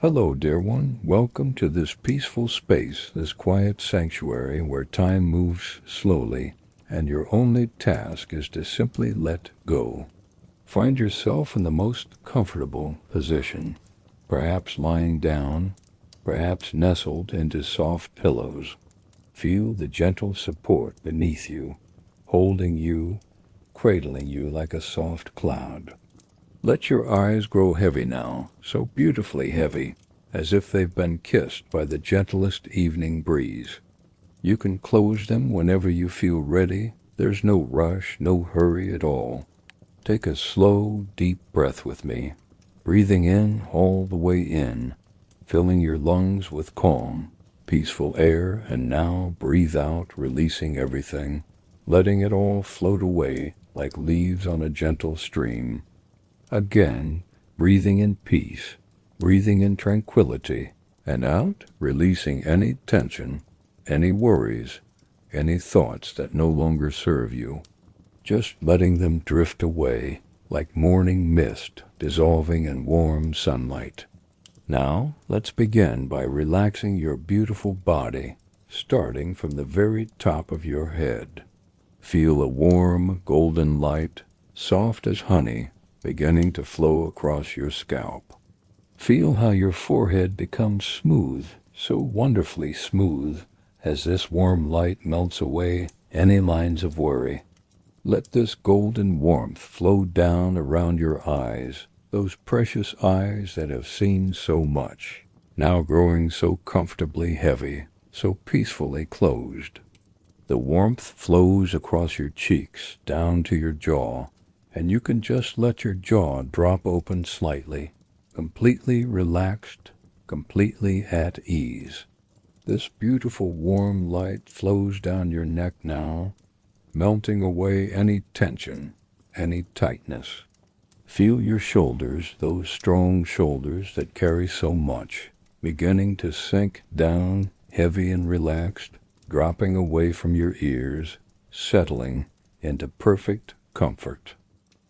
Hello, dear one. Welcome to this peaceful space, this quiet sanctuary where time moves slowly, and your only task is to simply let go. Find yourself in the most comfortable position, perhaps lying down, perhaps nestled into soft pillows. Feel the gentle support beneath you, holding you, cradling you like a soft cloud. Let your eyes grow heavy now, so beautifully heavy, as if they've been kissed by the gentlest evening breeze. You can close them whenever you feel ready. There's no rush, no hurry at all. Take a slow, deep breath with me, breathing in all the way in, filling your lungs with calm, peaceful air, and now breathe out, releasing everything, letting it all float away like leaves on a gentle stream. Again, breathing in peace, breathing in tranquility, and out, releasing any tension, any worries, any thoughts that no longer serve you. Just letting them drift away like morning mist dissolving in warm sunlight. Now, let's begin by relaxing your beautiful body, starting from the very top of your head. Feel a warm, golden light, soft as honey, beginning to flow across your scalp. Feel how your forehead becomes smooth, so wonderfully smooth, as this warm light melts away any lines of worry. Let this golden warmth flow down around your eyes, those precious eyes that have seen so much, now growing so comfortably heavy, so peacefully closed. The warmth flows across your cheeks, down to your jaw, and you can just let your jaw drop open slightly, completely relaxed, completely at ease. This beautiful warm light flows down your neck now, melting away any tension, any tightness. Feel your shoulders, those strong shoulders that carry so much, beginning to sink down, heavy and relaxed, dropping away from your ears, settling into perfect comfort.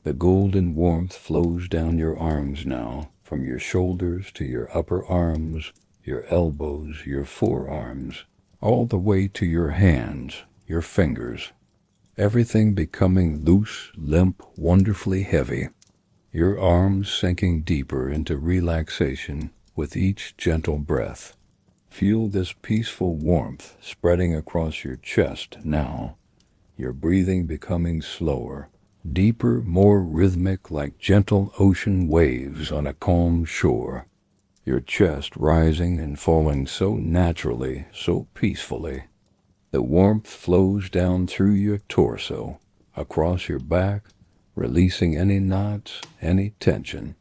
The golden warmth flows down your arms now, from your shoulders to your upper arms, your elbows, your forearms, all the way to your hands, your fingers. Everything becoming loose, limp, wonderfully heavy. Your arms sinking deeper into relaxation with each gentle breath. Feel this peaceful warmth spreading across your chest now, your breathing becoming slower, deeper, more rhythmic like gentle ocean waves on a calm shore. Your chest rising and falling so naturally, so peacefully. The warmth flows down through your torso, across your back, releasing any knots, any tension.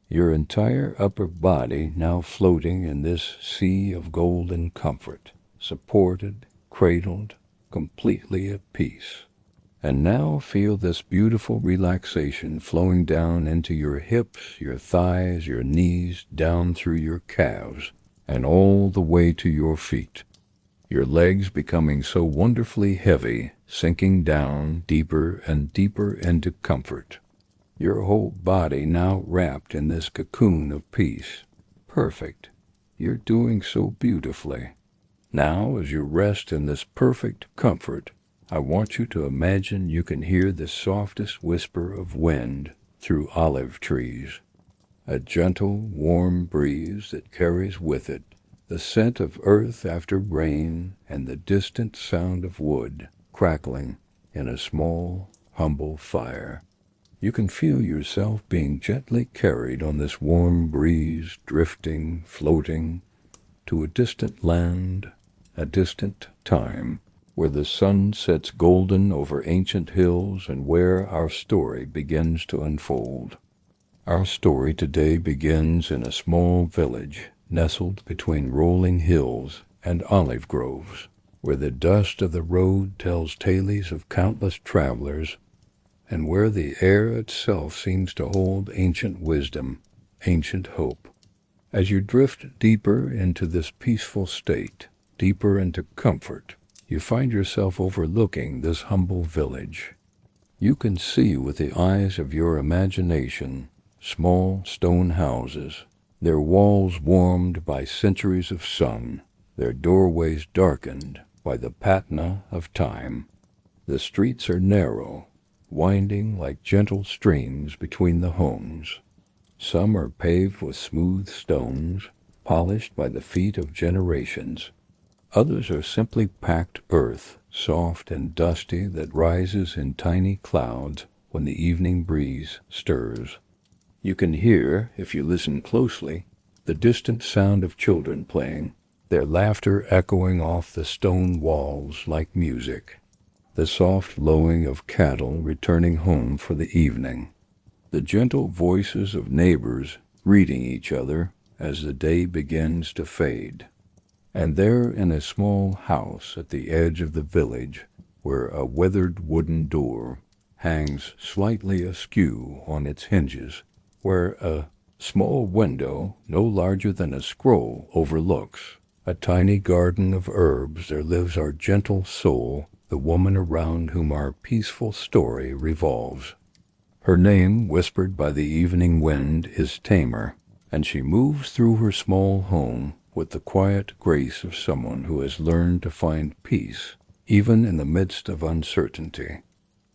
Your entire upper body now floating in this sea of golden comfort, supported, cradled, completely at peace. And now feel this beautiful relaxation flowing down into your hips, your thighs, your knees, down through your calves, and all the way to your feet. Your legs becoming so wonderfully heavy, sinking down deeper and deeper into comfort. Your whole body now wrapped in this cocoon of peace. Perfect. You're doing so beautifully. Now, as you rest in this perfect comfort, I want you to imagine you can hear the softest whisper of wind through olive trees. A gentle, warm breeze that carries with it the scent of earth after rain and the distant sound of wood crackling in a small, humble fire. You can feel yourself being gently carried on this warm breeze, drifting, floating, to a distant land, a distant time, where the sun sets golden over ancient hills and where our story begins to unfold. Our story today begins in a small village nestled between rolling hills and olive groves, where the dust of the road tells tales of countless travelers, and where the air itself seems to hold ancient wisdom, ancient hope. As you drift deeper into this peaceful state, deeper into comfort, you find yourself overlooking this humble village. You can see with the eyes of your imagination small stone houses, their walls warmed by centuries of sun, their doorways darkened by the patina of time. The streets are narrow, winding like gentle streams between the homes. Some are paved with smooth stones, polished by the feet of generations. Others are simply packed earth, soft and dusty, that rises in tiny clouds when the evening breeze stirs. You can hear, if you listen closely, the distant sound of children playing, their laughter echoing off the stone walls like music, the soft lowing of cattle returning home for the evening, the gentle voices of neighbors greeting each other as the day begins to fade. And there in a small house at the edge of the village, where a weathered wooden door hangs slightly askew on its hinges, where a small window no larger than a scroll overlooks a tiny garden of herbs, there lives our gentle soul, the woman around whom our peaceful story revolves. Her name, whispered by the evening wind, is Tamar, and she moves through her small home with the quiet grace of someone who has learned to find peace even in the midst of uncertainty.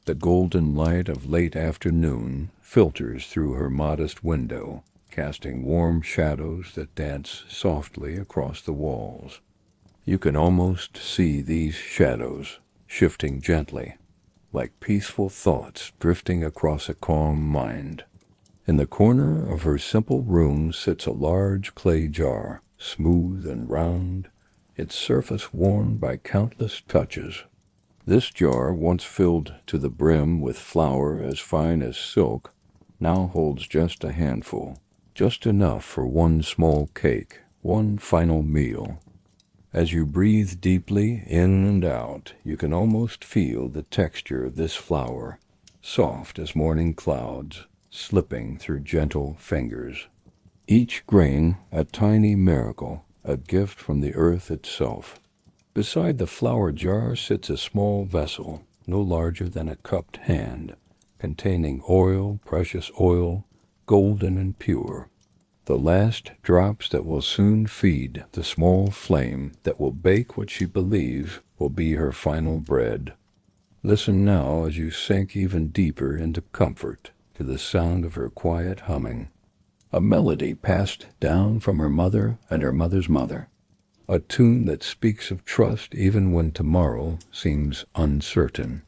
The golden light of late afternoon filters through her modest window, casting warm shadows that dance softly across the walls. You can almost see these shadows shifting gently, like peaceful thoughts drifting across a calm mind. In the corner of her simple room sits a large clay jar, smooth and round, its surface worn by countless touches. This jar, once filled to the brim with flour as fine as silk, now holds just a handful, just enough for one small cake, one final meal. As you breathe deeply in and out, you can almost feel the texture of this flour, soft as morning clouds, slipping through gentle fingers. Each grain a tiny miracle, a gift from the earth itself. Beside the flour jar sits a small vessel, no larger than a cupped hand, containing oil, precious oil, golden and pure. The last drops that will soon feed the small flame that will bake what she believes will be her final bread. Listen now as you sink even deeper into comfort to the sound of her quiet humming, a melody passed down from her mother and her mother's mother, a tune that speaks of trust even when tomorrow seems uncertain.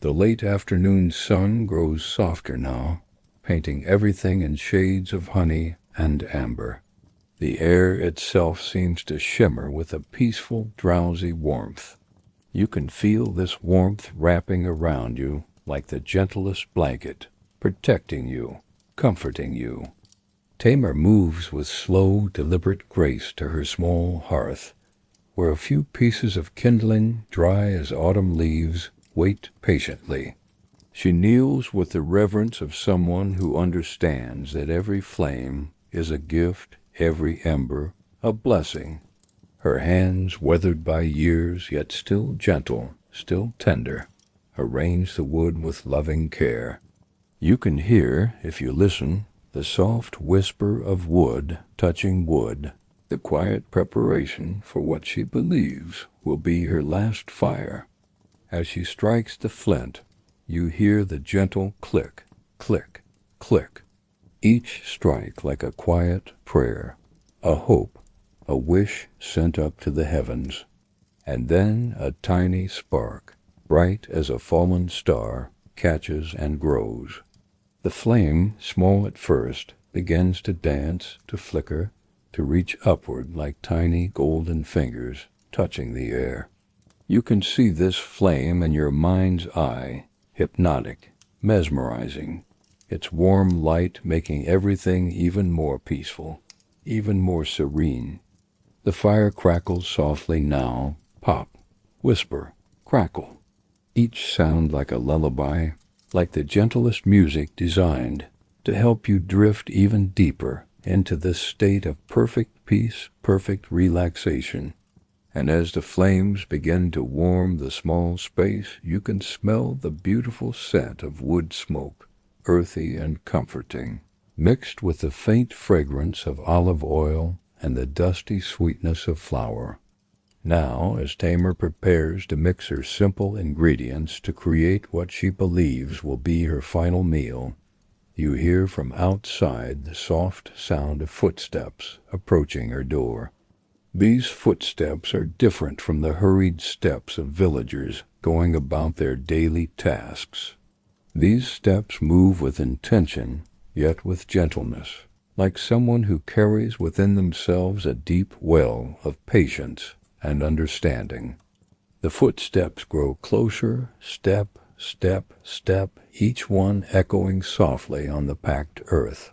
The late afternoon sun grows softer now, painting everything in shades of honey and amber. The air itself seems to shimmer with a peaceful, drowsy warmth. You can feel this warmth wrapping around you like the gentlest blanket, protecting you, comforting you. Tamar moves with slow, deliberate grace to her small hearth, where a few pieces of kindling, dry as autumn leaves, wait patiently. She kneels with the reverence of someone who understands that every flame is a gift, every ember a blessing. Her hands, weathered by years, yet still gentle, still tender, arrange the wood with loving care. You can hear, if you listen, the soft whisper of wood touching wood, the quiet preparation for what she believes will be her last fire. As she strikes the flint, you hear the gentle click, click, click, each strike like a quiet prayer, a hope, a wish sent up to the heavens. And then a tiny spark, bright as a fallen star, catches and grows. The flame, small at first, begins to dance, to flicker, to reach upward like tiny golden fingers touching the air. You can see this flame in your mind's eye, hypnotic, mesmerizing, its warm light making everything even more peaceful, even more serene. The fire crackles softly now, pop, whisper, crackle, each sound like a lullaby, like the gentlest music designed to help you drift even deeper into this state of perfect peace, perfect relaxation. And as the flames begin to warm the small space, you can smell the beautiful scent of wood smoke, earthy and comforting. mixed with the faint fragrance of olive oil and the dusty sweetness of flour. Now, as Tamer prepares to mix her simple ingredients to create what she believes will be her final meal, you hear from outside the soft sound of footsteps approaching her door. These footsteps are different from the hurried steps of villagers going about their daily tasks. These steps move with intention, yet with gentleness, like someone who carries within themselves a deep well of patience and understanding. The footsteps grow closer, step, step, step, each one echoing softly on the packed earth.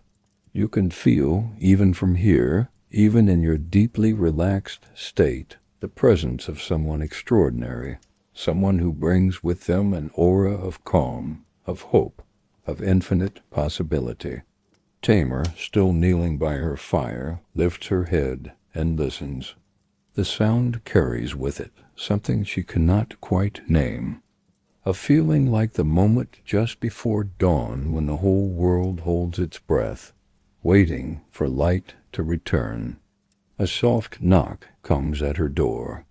You can feel, even from here, even in your deeply relaxed state, the presence of someone extraordinary, someone who brings with them an aura of calm, of hope, of infinite possibility. Tamer, still kneeling by her fire, lifts her head and listens. The sound carries with it something she cannot quite name, a feeling like the moment just before dawn when the whole world holds its breath, waiting for light to return. A soft knock comes at her door.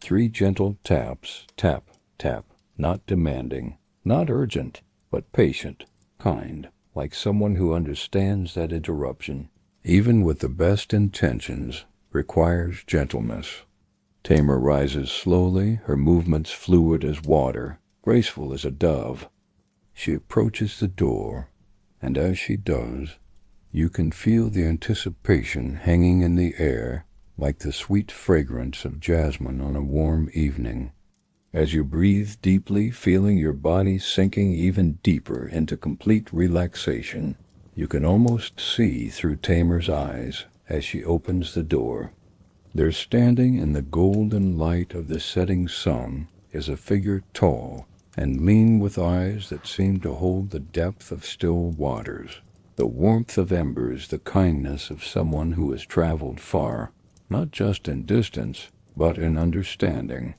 3 gentle taps, tap, tap, not demanding, not urgent, but patient, kind, like someone who understands that interruption, even with the best intentions, requires gentleness. Tamer rises slowly, her movements fluid as water, graceful as a dove. She approaches the door, and as she does, you can feel the anticipation hanging in the air like the sweet fragrance of jasmine on a warm evening. As you breathe deeply, feeling your body sinking even deeper into complete relaxation, you can almost see through Tamer's eyes as she opens the door. There, standing in the golden light of the setting sun, is a figure tall and lean, with eyes that seem to hold the depth of still waters, the warmth of embers, the kindness of someone who has traveled far, not just in distance, but in understanding.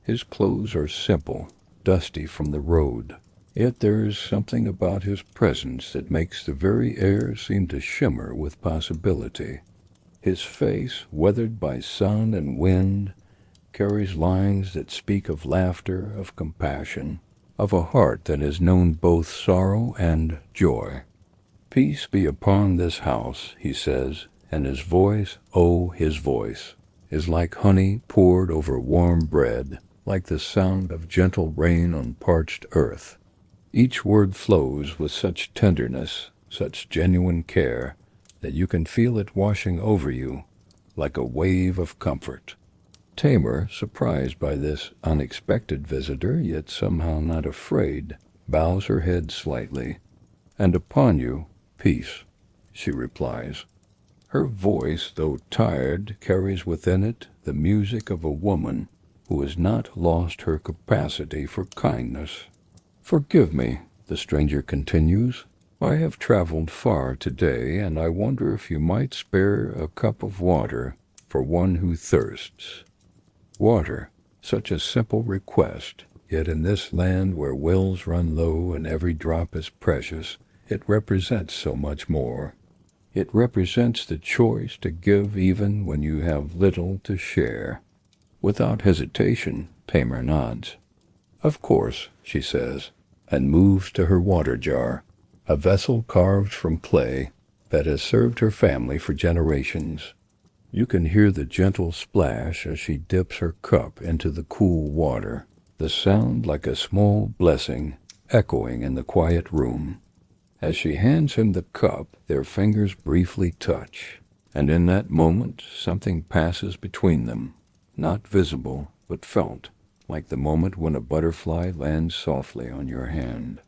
His clothes are simple, dusty from the road, yet there is something about his presence that makes the very air seem to shimmer with possibility. His face, weathered by sun and wind, carries lines that speak of laughter, of compassion, of a heart that has known both sorrow and joy. "Peace be upon this house," he says, and his voice, oh, his voice, is like honey poured over warm bread, like the sound of gentle rain on parched earth. Each word flows with such tenderness, such genuine care, that you can feel it washing over you like a wave of comfort. Tamer, surprised by this unexpected visitor, yet somehow not afraid, bows her head slightly. "And upon you, peace," she replies. Her voice, though tired, carries within it the music of a woman who has not lost her capacity for kindness. "Forgive me," the stranger continues. "I have traveled far today, and I wonder if you might spare a cup of water for one who thirsts." Water, such a simple request, yet in this land where wells run low and every drop is precious, it represents so much more. It represents the choice to give even when you have little to share. Without hesitation, Tamer nods. "Of course," she says, and moves to her water jar, a vessel carved from clay that has served her family for generations. You can hear the gentle splash as she dips her cup into the cool water, the sound like a small blessing echoing in the quiet room. As she hands him the cup, their fingers briefly touch, and in that moment something passes between them, not visible but felt, like the moment when a butterfly lands softly on your hand.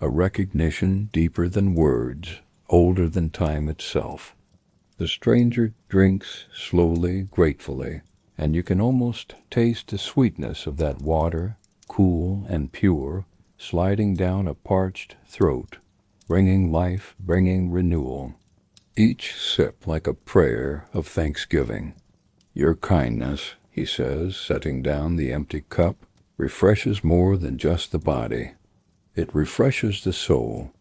A recognition deeper than words, older than time itself. The stranger drinks slowly, gratefully, and you can almost taste the sweetness of that water, cool and pure, sliding down a parched throat, bringing life, bringing renewal. Each sip like a prayer of thanksgiving. "Your kindness," he says, setting down the empty cup, "refreshes more than just the body. It refreshes the soul.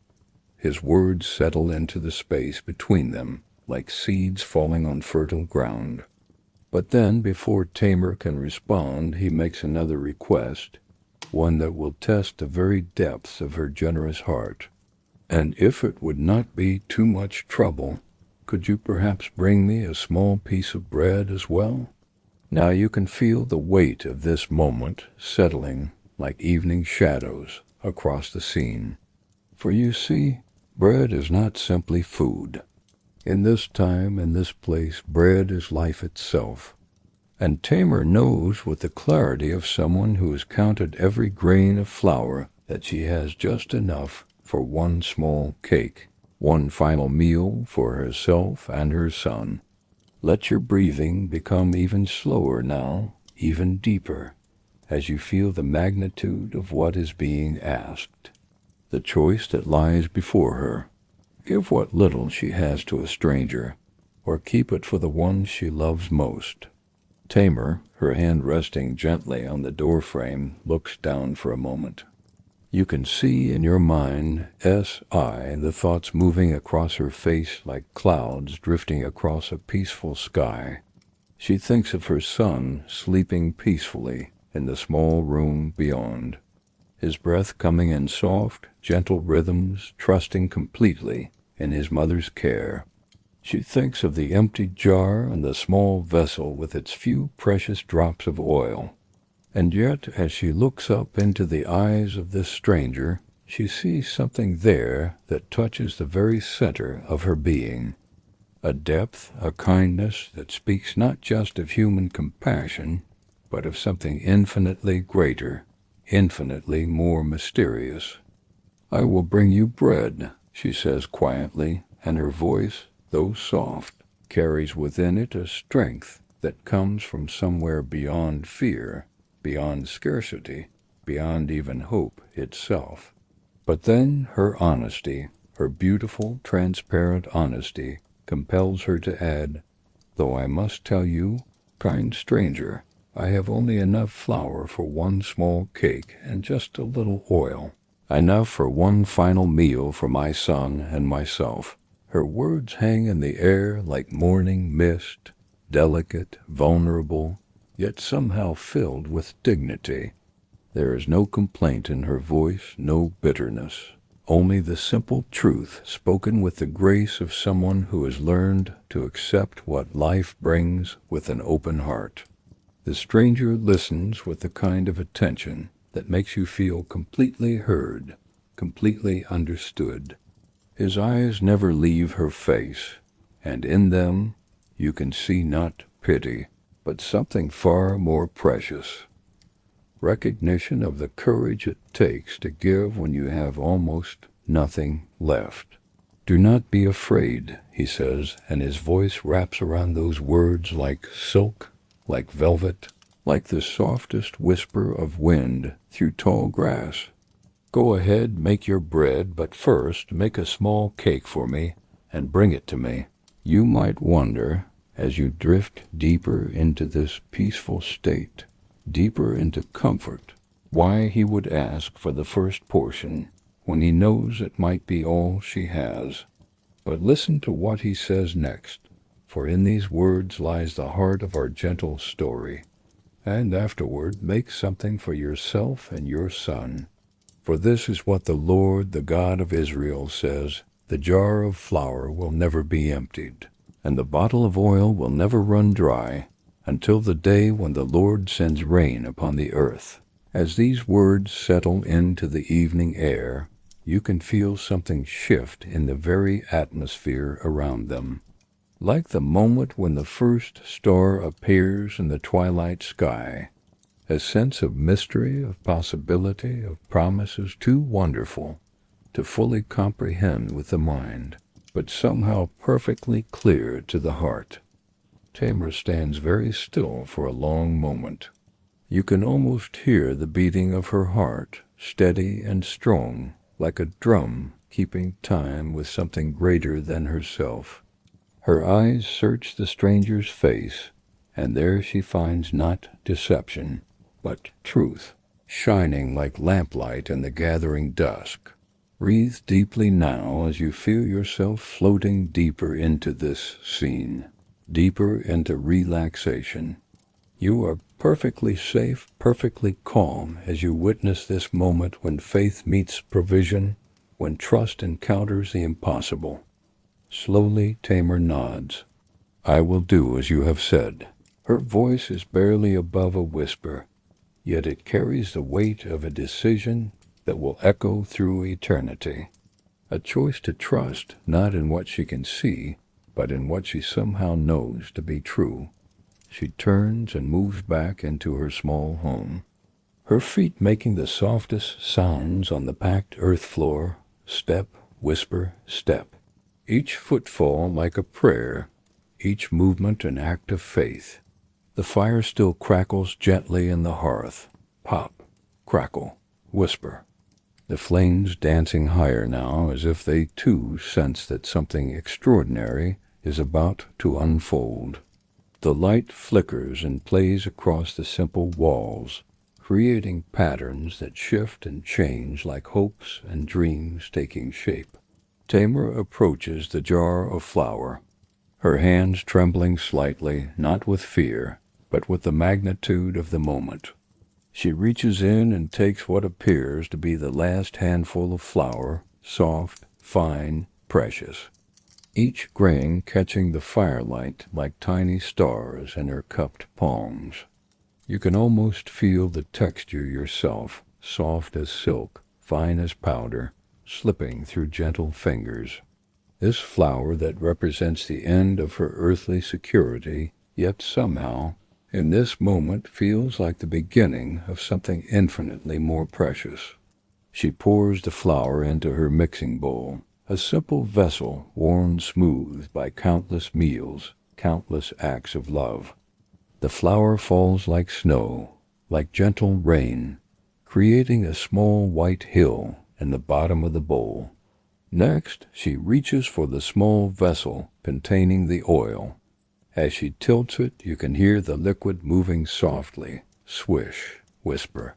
His words settle into the space between them, like seeds falling on fertile ground. But then, before Tamar can respond, he makes another request, one that will test the very depths of her generous heart. "And if it would not be too much trouble, could you perhaps bring me a small piece of bread as well?" Now you can feel the weight of this moment settling like evening shadows across the scene. For you see, bread is not simply food. In this time and this place, bread is life itself. And Tamar knows with the clarity of someone who has counted every grain of flour that she has just enough for one small cake, one final meal for herself and her son. Let your breathing become even slower now, even deeper, as you feel the magnitude of what is being asked, the choice that lies before her. Give what little she has to a stranger, or keep it for the one she loves most. Tamar, her hand resting gently on the doorframe, looks down for a moment. You can see in your mind S.I. the thoughts moving across her face like clouds drifting across a peaceful sky. She thinks of her son sleeping peacefully in the small room beyond, his breath coming in soft, gentle rhythms, trusting completely in his mother's care. She thinks of the empty jar and the small vessel with its few precious drops of oil. And yet, as she looks up into the eyes of this stranger, she sees something there that touches the very center of her being. A depth, a kindness that speaks not just of human compassion, but of something infinitely greater, infinitely more mysterious. "I will bring you bread," she says quietly, and her voice, though soft, carries within it a strength that comes from somewhere beyond fear, beyond scarcity, beyond even hope itself. But then her honesty, her beautiful, transparent honesty, compels her to add, "Though I must tell you, kind stranger, I have only enough flour for one small cake and just a little oil, enough for one final meal for my son and myself." Her words hang in the air like morning mist, delicate, vulnerable, yet somehow filled with dignity. There is no complaint in her voice, no bitterness, only the simple truth spoken with the grace of someone who has learned to accept what life brings with an open heart. The stranger listens with the kind of attention that makes you feel completely heard, completely understood. His eyes never leave her face, and in them you can see not pity, but something far more precious. Recognition of the courage it takes to give when you have almost nothing left. "Do not be afraid," he says, and his voice wraps around those words like silk, like velvet, like the softest whisper of wind through tall grass. "Go ahead, make your bread, but first make a small cake for me and bring it to me." You might wonder, as you drift deeper into this peaceful state, deeper into comfort, why he would ask for the first portion when he knows it might be all she has. But listen to what he says next, for in these words lies the heart of our gentle story. "And afterward make something for yourself and your son. For this is what the Lord, the God of Israel, says, the jar of flour will never be emptied, and the bottle of oil will never run dry, until the day when the Lord sends rain upon the earth." As these words settle into the evening air, you can feel something shift in the very atmosphere around them. Like the moment when the first star appears in the twilight sky, a sense of mystery, of possibility, of promises too wonderful to fully comprehend with the mind, but somehow perfectly clear to the heart. Tamar stands very still for a long moment. You can almost hear the beating of her heart, steady and strong, like a drum keeping time with something greater than herself. Her eyes search the stranger's face, and there she finds not deception, but truth, shining like lamplight in the gathering dusk. Breathe deeply now as you feel yourself floating deeper into this scene, deeper into relaxation. You are perfectly safe, perfectly calm as you witness this moment when faith meets provision, when trust encounters the impossible. Slowly, Tamar nods. I will do as you have said. Her voice is barely above a whisper, yet it carries the weight of a decision that will echo through eternity. A choice to trust not in what she can see, but in what she somehow knows to be true. She turns and moves back into her small home, her feet making the softest sounds on the packed earth floor, step, whisper, step. Each footfall like a prayer, each movement an act of faith. The fire still crackles gently in the hearth. Pop, crackle, whisper. The flames dancing higher now as if they too sense that something extraordinary is about to unfold. The light flickers and plays across the simple walls, creating patterns that shift and change like hopes and dreams taking shape. Tamar approaches the jar of flour, her hands trembling slightly, not with fear, but with the magnitude of the moment. She reaches in and takes what appears to be the last handful of flour, soft, fine, precious. Each grain catching the firelight like tiny stars in her cupped palms. You can almost feel the texture yourself, soft as silk, fine as powder, slipping through gentle fingers. This flower that represents the end of her earthly security, yet somehow, in this moment, feels like the beginning of something infinitely more precious. She pours the flour into her mixing bowl, a simple vessel worn smooth by countless meals, countless acts of love. The flour falls like snow, like gentle rain, creating a small white hill in the bottom of the bowl. Next, she reaches for the small vessel containing the oil. As she tilts it, you can hear the liquid moving softly, swish, whisper.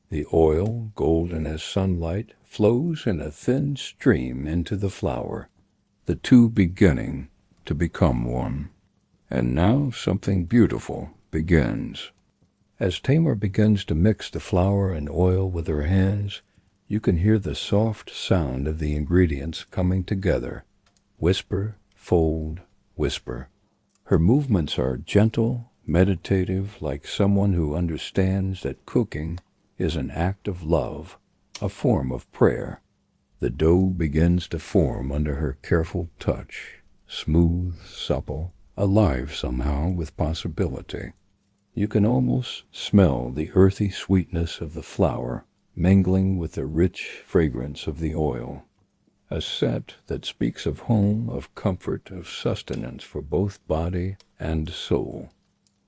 The oil, golden as sunlight, flows in a thin stream into the flour, the two beginning to become one. And now something beautiful begins. As Tamar begins to mix the flour and oil with her hands, you can hear the soft sound of the ingredients coming together. Whisper, fold, whisper. Her movements are gentle, meditative, like someone who understands that cooking is an act of love, a form of prayer. The dough begins to form under her careful touch, smooth, supple, alive somehow with possibility. You can almost smell the earthy sweetness of the flour mingling with the rich fragrance of the oil. A scent that speaks of home, of comfort, of sustenance for both body and soul.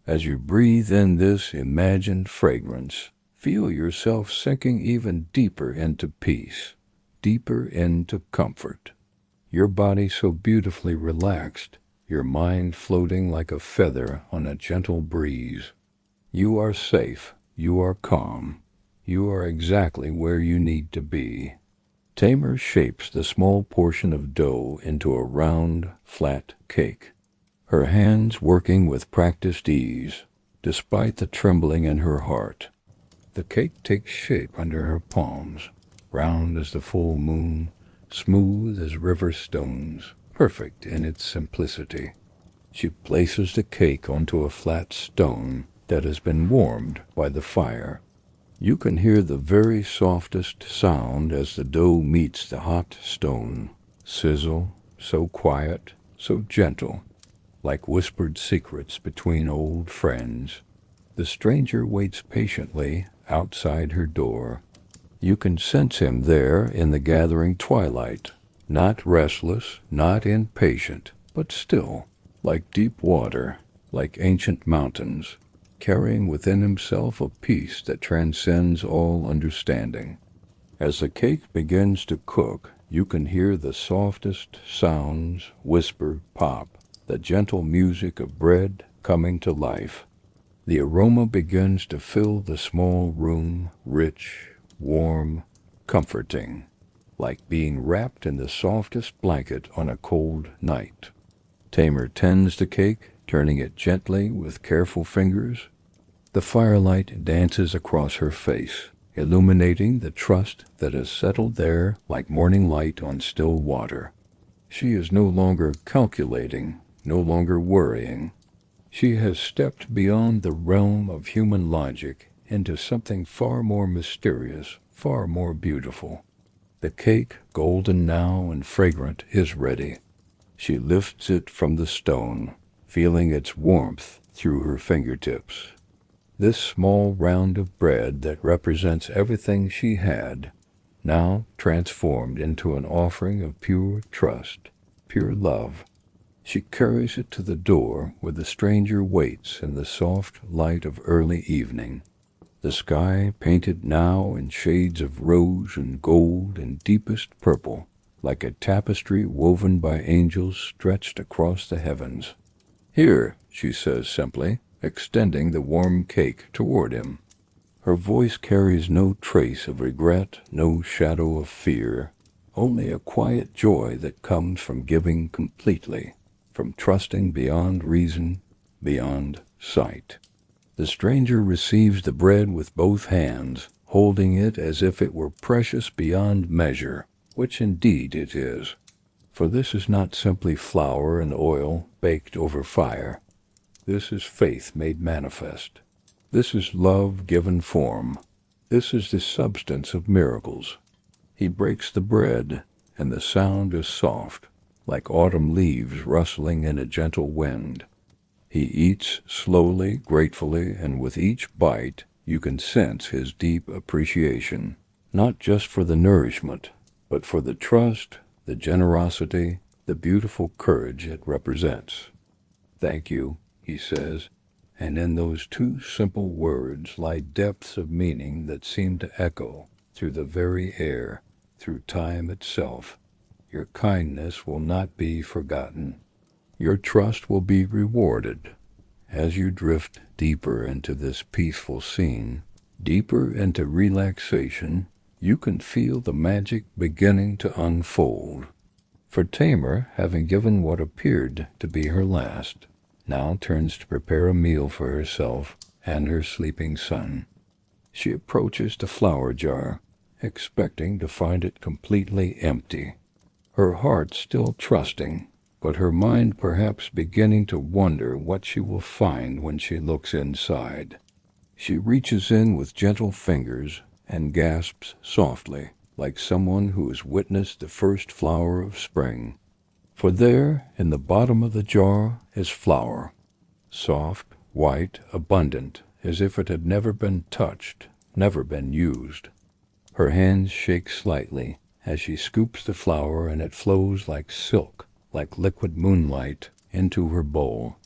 As you breathe in this imagined fragrance, feel yourself sinking even deeper into peace, deeper into comfort. Your body so beautifully relaxed, your mind floating like a feather on a gentle breeze. You are safe, you are calm, you are exactly where you need to be. Tamar shapes the small portion of dough into a round, flat cake, her hands working with practiced ease, despite the trembling in her heart. The cake takes shape under her palms, round as the full moon, smooth as river stones, perfect in its simplicity. She places the cake onto a flat stone that has been warmed by the fire. You can hear the very softest sound as the dough meets the hot stone. Sizzle, so quiet, so gentle, like whispered secrets between old friends. The stranger waits patiently outside her door. You can sense him there in the gathering twilight, not restless, not impatient, but still, like deep water, like ancient mountains, carrying within himself a peace that transcends all understanding. As the cake begins to cook, you can hear the softest sounds whisper, pop, the gentle music of bread coming to life. The aroma begins to fill the small room, rich, warm, comforting. like being wrapped in the softest blanket on a cold night. Tamer tends the cake, turning it gently with careful fingers. The firelight dances across her face, illuminating the trust that has settled there like morning light on still water. She is no longer calculating, no longer worrying. She has stepped beyond the realm of human logic into something far more mysterious, far more beautiful. The cake, golden now and fragrant, is ready. She lifts it from the stone, feeling its warmth through her fingertips. This small round of bread that represents everything she had, now transformed into an offering of pure trust, pure love. She carries it to the door where the stranger waits in the soft light of early evening. The sky painted now in shades of rose and gold and deepest purple, like a tapestry woven by angels stretched across the heavens. "Here," she says simply, extending the warm cake toward him. Her voice carries no trace of regret, no shadow of fear, only a quiet joy that comes from giving completely, from trusting beyond reason, beyond sight. The stranger receives the bread with both hands, holding it as if it were precious beyond measure, which indeed it is. For this is not simply flour and oil baked over fire. This is faith made manifest. This is love given form. This is the substance of miracles. He breaks the bread, and the sound is soft, like autumn leaves rustling in a gentle wind. He eats slowly, gratefully, and with each bite you can sense his deep appreciation, not just for the nourishment, but for the trust, the generosity, the beautiful courage it represents. "Thank you," he says, and in those two simple words lie depths of meaning that seem to echo through the very air, through time itself. Your kindness will not be forgotten. Your trust will be rewarded. As you drift deeper into this peaceful scene, deeper into relaxation, you can feel the magic beginning to unfold. For Tamer, having given what appeared to be her last, now turns to prepare a meal for herself and her sleeping son. She approaches the flour jar, expecting to find it completely empty. Her heart still trusting, but her mind perhaps beginning to wonder what she will find when she looks inside. She reaches in with gentle fingers and gasps softly, like someone who has witnessed the first flower of spring. For there, in the bottom of the jar, is flour, soft, white, abundant, as if it had never been touched, never been used. Her hands shake slightly as she scoops the flour, and it flows like silk, like liquid moonlight, into her bowl.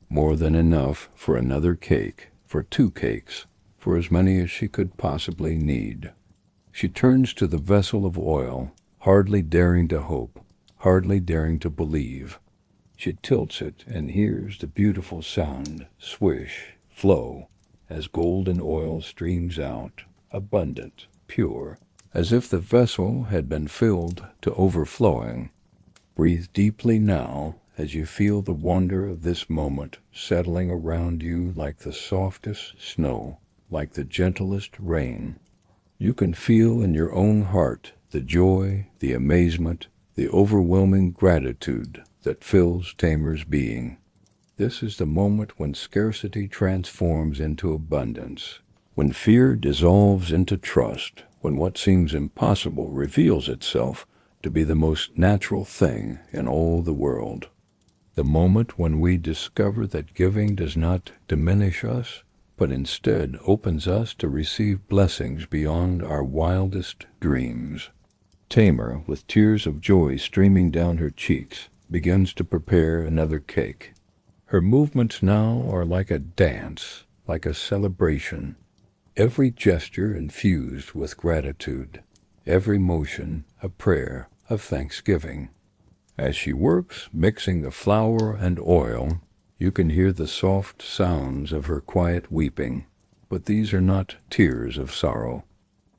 More than enough for another cake, for 2 cakes, for as many as she could possibly need. She turns to the vessel of oil, hardly daring to hope, hardly daring to believe. She tilts it and hears the beautiful sound, swish, flow, as golden oil streams out, abundant, pure, as if the vessel had been filled to overflowing. Breathe deeply now as you feel the wonder of this moment settling around you like the softest snow, like the gentlest rain. You can feel in your own heart the joy, the amazement, the overwhelming gratitude that fills Tamer's being. This is the moment when scarcity transforms into abundance, when fear dissolves into trust, when what seems impossible reveals itself to be the most natural thing in all the world. The moment when we discover that giving does not diminish us, but instead opens us to receive blessings beyond our wildest dreams. Tamer, with tears of joy streaming down her cheeks, begins to prepare another cake. Her movements now are like a dance, like a celebration, every gesture infused with gratitude, every motion a prayer of thanksgiving. As she works, mixing the flour and oil, you can hear the soft sounds of her quiet weeping, but these are not tears of sorrow.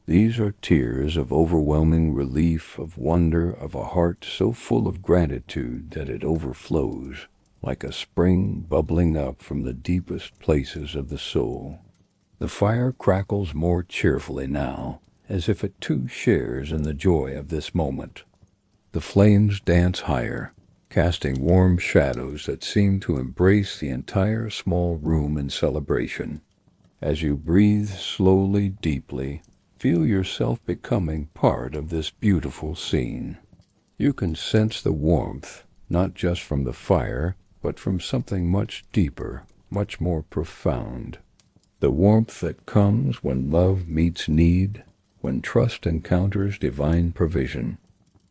These are tears of overwhelming relief, of wonder, of a heart so full of gratitude that it overflows, like a spring bubbling up from the deepest places of the soul. The fire crackles more cheerfully now, as if it too shares in the joy of this moment. The flames dance higher, casting warm shadows that seem to embrace the entire small room in celebration. As you breathe slowly, deeply, feel yourself becoming part of this beautiful scene. You can sense the warmth, not just from the fire, but from something much deeper, much more profound. The warmth that comes when love meets need, when trust encounters divine provision.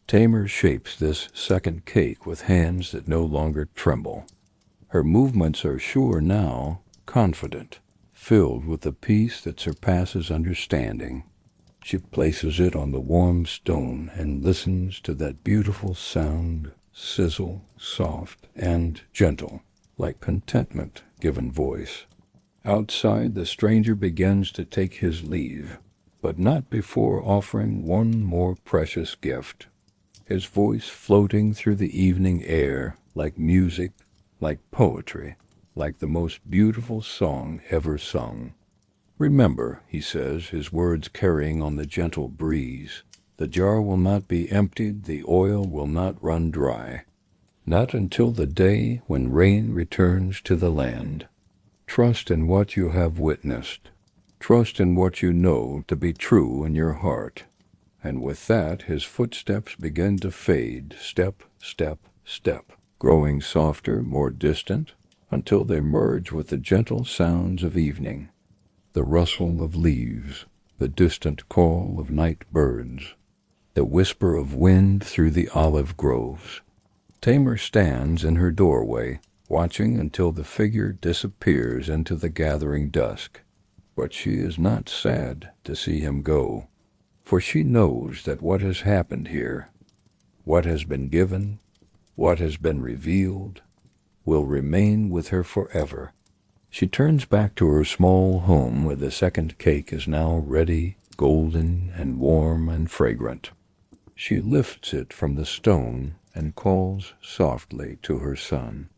Tamar shapes this second cake with hands that no longer tremble. Her movements are sure now, confident, filled with the peace that surpasses understanding. She places it on the warm stone and listens to that beautiful sound, sizzle, soft and gentle, like contentment given voice. Outside, the stranger begins to take his leave, but not before offering one more precious gift. His voice floating through the evening air like music, like poetry, like the most beautiful song ever sung. Remember, he says, his words carrying on the gentle breeze, the jar will not be emptied, the oil will not run dry. Not until the day when rain returns to the land. Trust in what you have witnessed. Trust in what you know to be true in your heart. And with that, his footsteps begin to fade, step, step, step, growing softer, more distant, until they merge with the gentle sounds of evening, the rustle of leaves, the distant call of night birds, the whisper of wind through the olive groves. Tamar stands in her doorway, watching until the figure disappears into the gathering dusk. But she is not sad to see him go, for she knows that what has happened here, what has been given, what has been revealed, will remain with her forever. She turns back to her small home where the second cake is now ready, golden and warm and fragrant. She lifts it from the stone and calls softly to her son.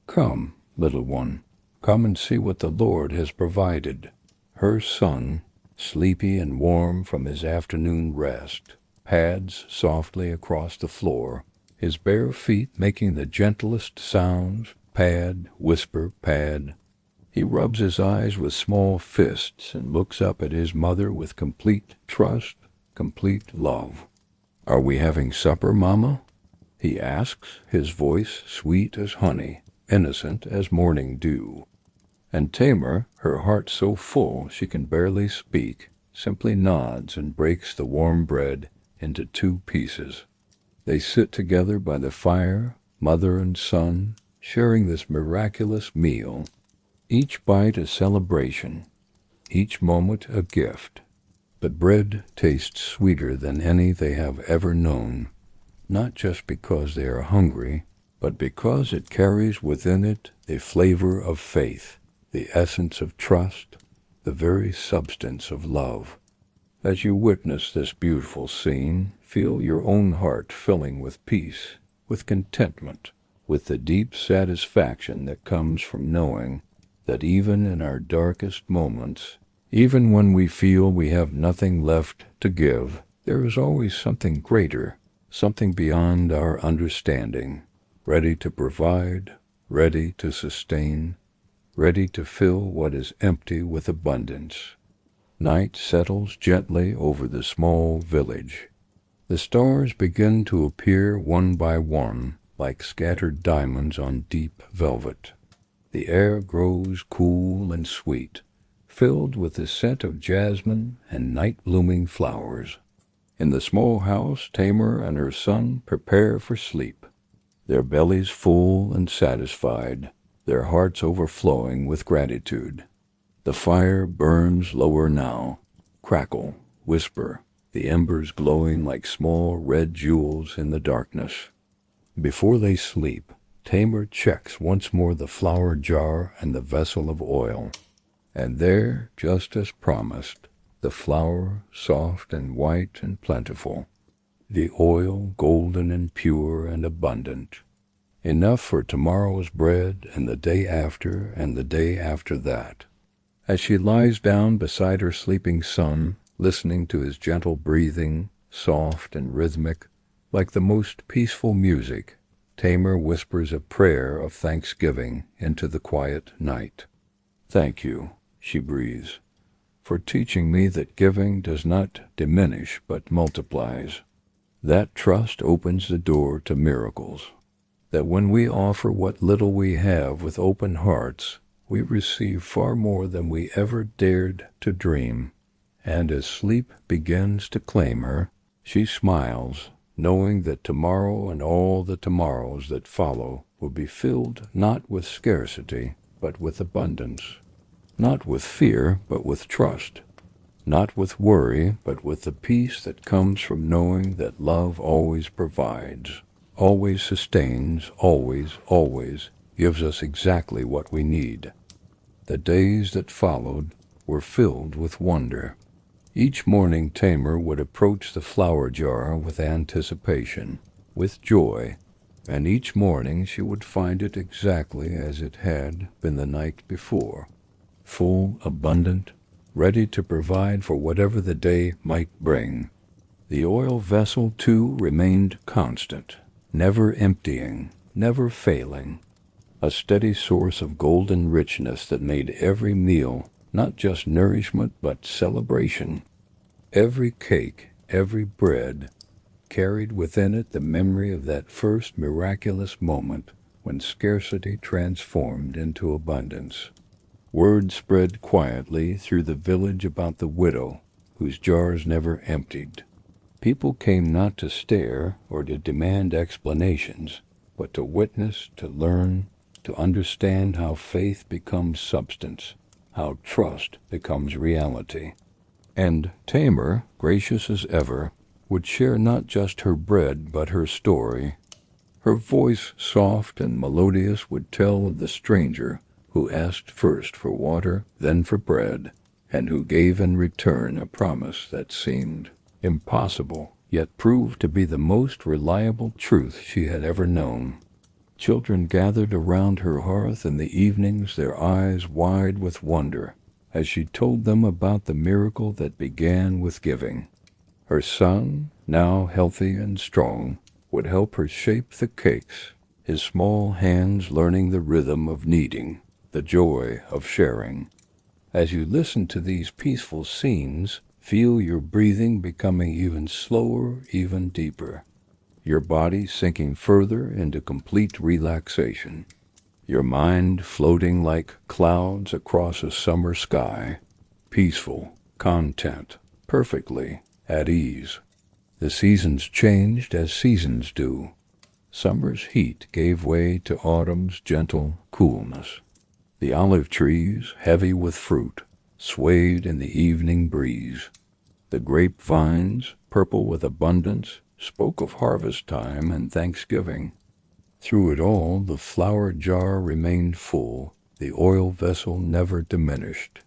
Come, little one, come and see what the Lord has provided. Her son, sleepy and warm from his afternoon rest, pads softly across the floor, his bare feet making the gentlest sounds, pad, whisper, pad. He rubs his eyes with small fists and looks up at his mother with complete trust, complete love. Are we having supper, Mama? He asks, his voice sweet as honey, innocent as morning dew. And Tamar, her heart so full she can barely speak, simply nods and breaks the warm bread into 2 pieces. They sit together by the fire, mother and son, sharing this miraculous meal. Each bite a celebration, each moment a gift. But bread tastes sweeter than any they have ever known, not just because they are hungry, but because it carries within it the flavor of faith, the essence of trust, the very substance of love. As you witness this beautiful scene, feel your own heart filling with peace, with contentment, with the deep satisfaction that comes from knowing that even in our darkest moments, even when we feel we have nothing left to give, there is always something greater, something beyond our understanding, ready to provide, ready to sustain, ready to fill what is empty with abundance. Night settles gently over the small village. The stars begin to appear one by one, like scattered diamonds on deep velvet. The air grows cool and sweet, filled with the scent of jasmine and night-blooming flowers. In the small house, Tamar and her son prepare for sleep, their bellies full and satisfied, their hearts overflowing with gratitude. The fire burns lower now, crackle, whisper, the embers glowing like small red jewels in the darkness. Before they sleep, Tamar checks once more the flour jar and the vessel of oil, and there, just as promised, the flour soft and white and plentiful, the oil golden and pure and abundant, enough for tomorrow's bread and the day after that. As she lies down beside her sleeping son, listening to his gentle breathing, soft and rhythmic, like the most peaceful music, Tamar whispers a prayer of thanksgiving into the quiet night. "Thank you," she breathes, "for teaching me that giving does not diminish but multiplies. That trust opens the door to miracles. That when we offer what little we have with open hearts, we receive far more than we ever dared to dream." And as sleep begins to claim her, she smiles, knowing that tomorrow and all the tomorrows that follow will be filled not with scarcity, but with abundance. Not with fear, but with trust. Not with worry, but with the peace that comes from knowing that love always provides, always sustains, always gives us exactly what we need. The days that followed were filled with wonder. Each morning Tamar would approach the flour jar with anticipation, with joy, and each morning she would find it exactly as it had been the night before, full, abundant, ready to provide for whatever the day might bring. The oil vessel, too, remained constant, never emptying, never failing, a steady source of golden richness that made every meal not just nourishment but celebration. Every cake, every bread, carried within it the memory of that first miraculous moment when scarcity transformed into abundance. Word spread quietly through the village about the widow whose jars never emptied. People came not to stare or to demand explanations, but to witness, to learn, to understand how faith becomes substance, how trust becomes reality. And Tamar, gracious as ever, would share not just her bread but her story. Her voice, soft and melodious, would tell of the stranger who asked first for water, then for bread, and who gave in return a promise that seemed impossible, yet proved to be the most reliable truth she had ever known. Children gathered around her hearth in the evenings, their eyes wide with wonder, as she told them about the miracle that began with giving. Her son, now healthy and strong, would help her shape the cakes, his small hands learning the rhythm of kneading, the joy of sharing. As you listen to these peaceful scenes, feel your breathing becoming even slower, even deeper, your body sinking further into complete relaxation, your mind floating like clouds across a summer sky, peaceful, content, perfectly at ease. The seasons changed as seasons do. Summer's heat gave way to autumn's gentle coolness. The olive trees, heavy with fruit, swayed in the evening breeze. The grapevines, purple with abundance, spoke of harvest time and thanksgiving. Through it all, the flour jar remained full, the oil vessel never diminished.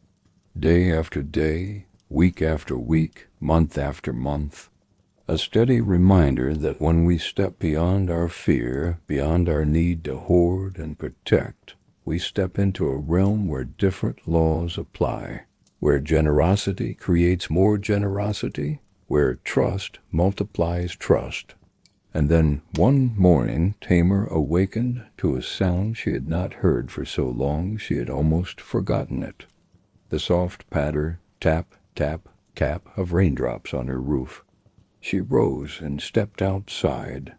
Day after day, week after week, month after month, a steady reminder that when we step beyond our fear, beyond our need to hoard and protect, we step into a realm where different laws apply, where generosity creates more generosity, where trust multiplies trust. And then one morning Tamar awakened to a sound she had not heard for so long she had almost forgotten it. The soft patter, tap, tap, tap of raindrops on her roof. She rose and stepped outside,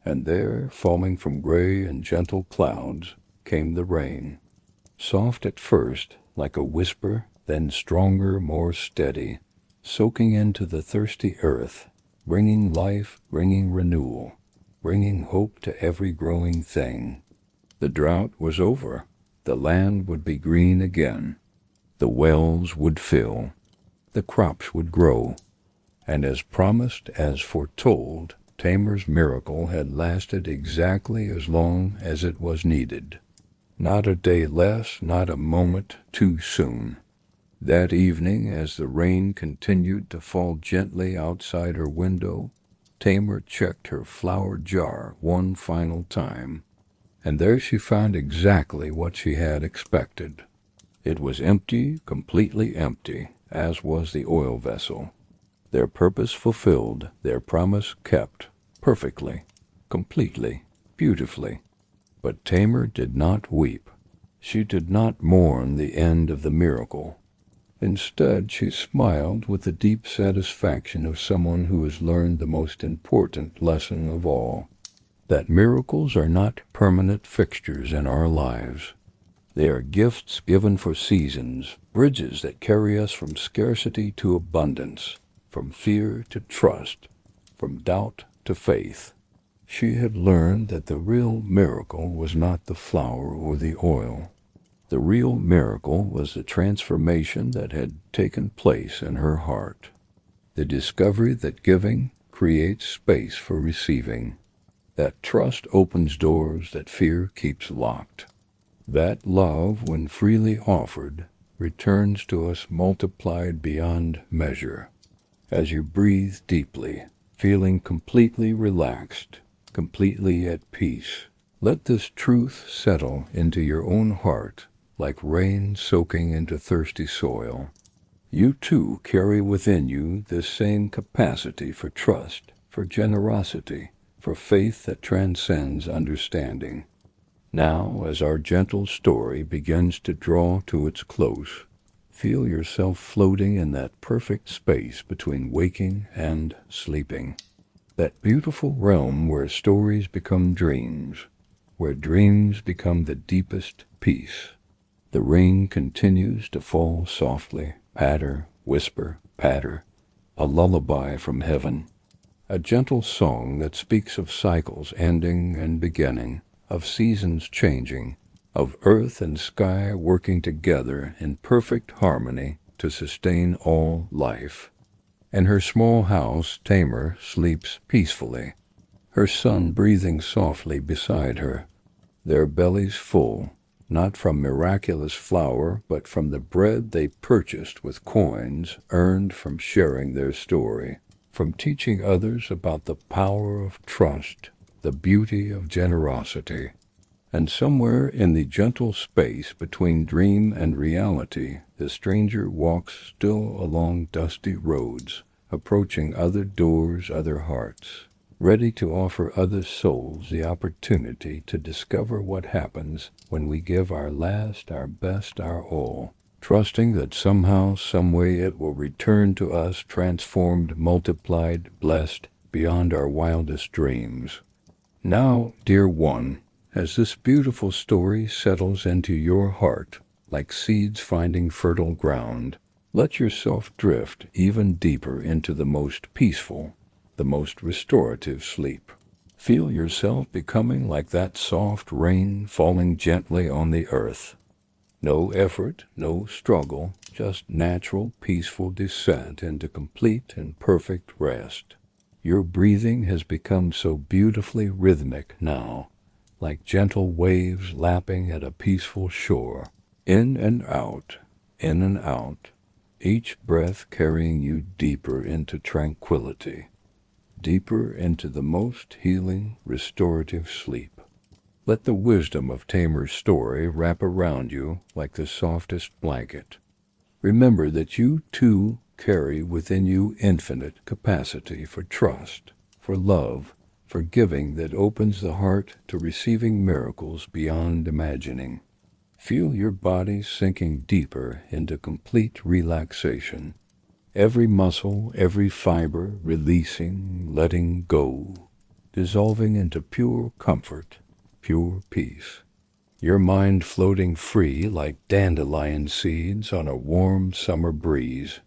and there, falling from gray and gentle clouds, came the rain. Soft at first, like a whisper, then stronger, more steady, soaking into the thirsty earth, bringing life, bringing renewal, bringing hope to every growing thing. The drought was over. The land would be green again. The wells would fill. The crops would grow. And as promised, as foretold, Tamar's miracle had lasted exactly as long as it was needed. Not a day less, not a moment too soon. That evening, as the rain continued to fall gently outside her window, Tamar checked her flower jar one final time, and there she found exactly what she had expected. It was empty, completely empty, as was the oil vessel. Their purpose fulfilled, their promise kept, perfectly, completely, beautifully. But Tamar did not weep. She did not mourn the end of the miracle. Instead, she smiled with the deep satisfaction of someone who has learned the most important lesson of all, that miracles are not permanent fixtures in our lives. They are gifts given for seasons, bridges that carry us from scarcity to abundance, from fear to trust, from doubt to faith. She had learned that the real miracle was not the flour or the oil. The real miracle was the transformation that had taken place in her heart, the discovery that giving creates space for receiving, that trust opens doors that fear keeps locked, that love, when freely offered, returns to us multiplied beyond measure. As you breathe deeply, feeling completely relaxed, completely at peace, let this truth settle into your own heart like rain soaking into thirsty soil. You too carry within you this same capacity for trust, for generosity, for faith that transcends understanding. Now, as our gentle story begins to draw to its close, feel yourself floating in that perfect space between waking and sleeping. That beautiful realm where stories become dreams, where dreams become the deepest peace. The rain continues to fall softly, patter, whisper, patter, a lullaby from heaven, a gentle song that speaks of cycles ending and beginning, of seasons changing, of earth and sky working together in perfect harmony to sustain all life. In her small house, Tamar sleeps peacefully, her son breathing softly beside her, their bellies full, not from miraculous flour, but from the bread they purchased with coins earned from sharing their story, from teaching others about the power of trust, the beauty of generosity. And somewhere in the gentle space between dream and reality, the stranger walks still along dusty roads, approaching other doors, other hearts, ready to offer other souls the opportunity to discover what happens when we give our last, our best, our all, trusting that somehow, someway it will return to us transformed, multiplied, blessed, beyond our wildest dreams. Now, dear one, as this beautiful story settles into your heart, like seeds finding fertile ground, let yourself drift even deeper into the most peaceful, the most restorative sleep. Feel yourself becoming like that soft rain falling gently on the earth. No effort, no struggle, just natural, peaceful descent into complete and perfect rest. Your breathing has become so beautifully rhythmic now, like gentle waves lapping at a peaceful shore, in and out, each breath carrying you deeper into tranquility, deeper into the most healing, restorative sleep. Let the wisdom of Tamar's story wrap around you like the softest blanket. Remember that you too carry within you infinite capacity for trust, for love, for giving that opens the heart to receiving miracles beyond imagining. Feel your body sinking deeper into complete relaxation. Every muscle, every fiber releasing, letting go, dissolving into pure comfort, pure peace. Your mind floating free like dandelion seeds on a warm summer breeze.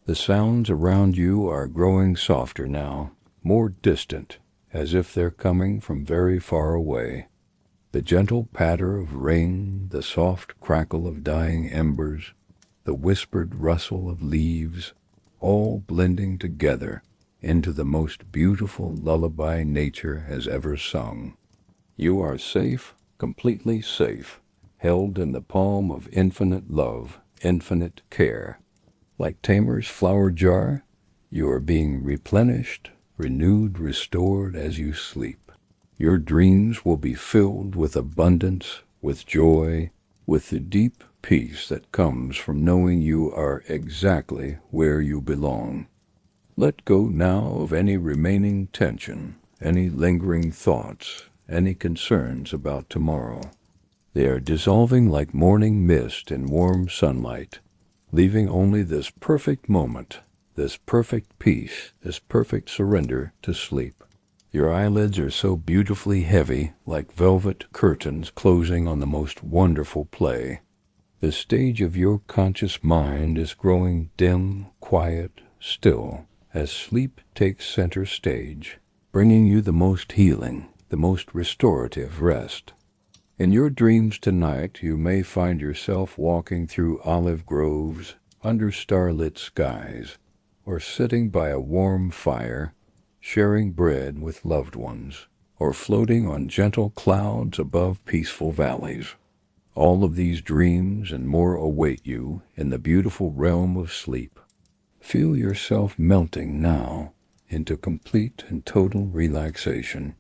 The sounds around you are growing softer now, more distant, as if they're coming from very far away. The gentle patter of rain, the soft crackle of dying embers, the whispered rustle of leaves, all blending together into the most beautiful lullaby nature has ever sung. You are safe, completely safe, held in the palm of infinite love, infinite care. Like Tamar's flower jar, you are being replenished, renewed, restored as you sleep. Your dreams will be filled with abundance, with joy, with the deep peace that comes from knowing you are exactly where you belong. Let go now of any remaining tension, any lingering thoughts, any concerns about tomorrow. They are dissolving like morning mist in warm sunlight, leaving only this perfect moment, this perfect peace, this perfect surrender to sleep. Your eyelids are so beautifully heavy, like velvet curtains closing on the most wonderful play. The stage of your conscious mind is growing dim, quiet, still, as sleep takes center stage, bringing you the most healing, the most restorative rest. In your dreams tonight, you may find yourself walking through olive groves, under starlit skies, or sitting by a warm fire, sharing bread with loved ones, or floating on gentle clouds above peaceful valleys. All of these dreams and more await you in the beautiful realm of sleep. Feel yourself melting now into complete and total relaxation,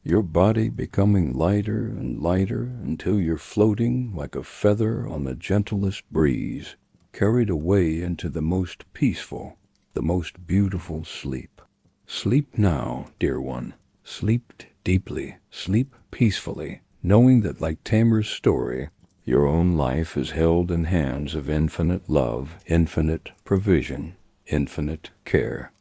your body becoming lighter and lighter until you're floating like a feather on the gentlest breeze, carried away into the most peaceful, the most beautiful sleep. Sleep now, dear one. Sleep deeply, sleep peacefully, knowing that like Tamar's story, your own life is held in hands of infinite love, infinite provision, infinite care.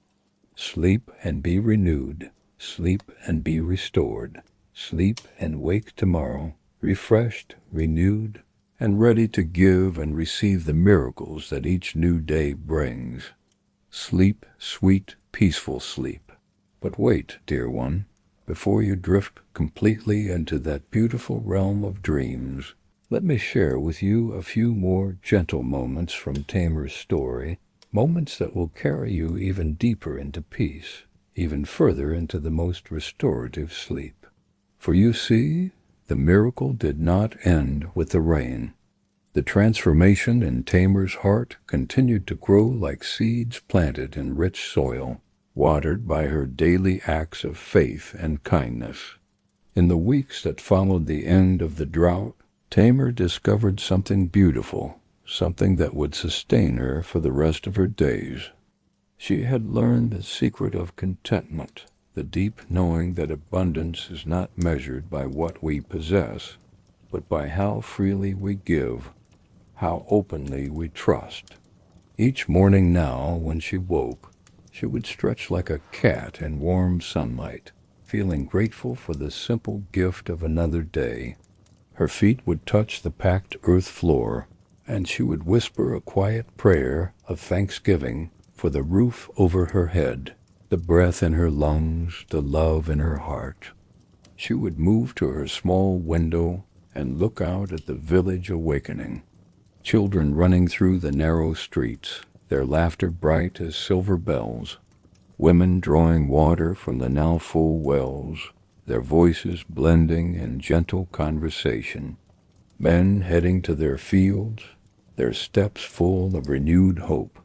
Sleep and be renewed. Sleep and be restored. Sleep and wake tomorrow, refreshed, renewed, and ready to give and receive the miracles that each new day brings. Sleep, sweet, peaceful sleep. But wait, dear one, before you drift completely into that beautiful realm of dreams, let me share with you a few more gentle moments from Tamar's story, moments that will carry you even deeper into peace, even further into the most restorative sleep. For you see, the miracle did not end with the rain. The transformation in Tamar's heart continued to grow like seeds planted in rich soil, watered by her daily acts of faith and kindness. In the weeks that followed the end of the drought, Tamar discovered something beautiful, something that would sustain her for the rest of her days. She had learned the secret of contentment, the deep knowing that abundance is not measured by what we possess, but by how freely we give, how openly we trust. Each morning now, when she woke, she would stretch like a cat in warm sunlight, feeling grateful for the simple gift of another day. Her feet would touch the packed earth floor, and she would whisper a quiet prayer of thanksgiving for the roof over her head, the breath in her lungs, the love in her heart. She would move to her small window and look out at the village awakening. Children running through the narrow streets, their laughter bright as silver bells. Women drawing water from the now full wells, their voices blending in gentle conversation. Men heading to their fields, their steps full of renewed hope.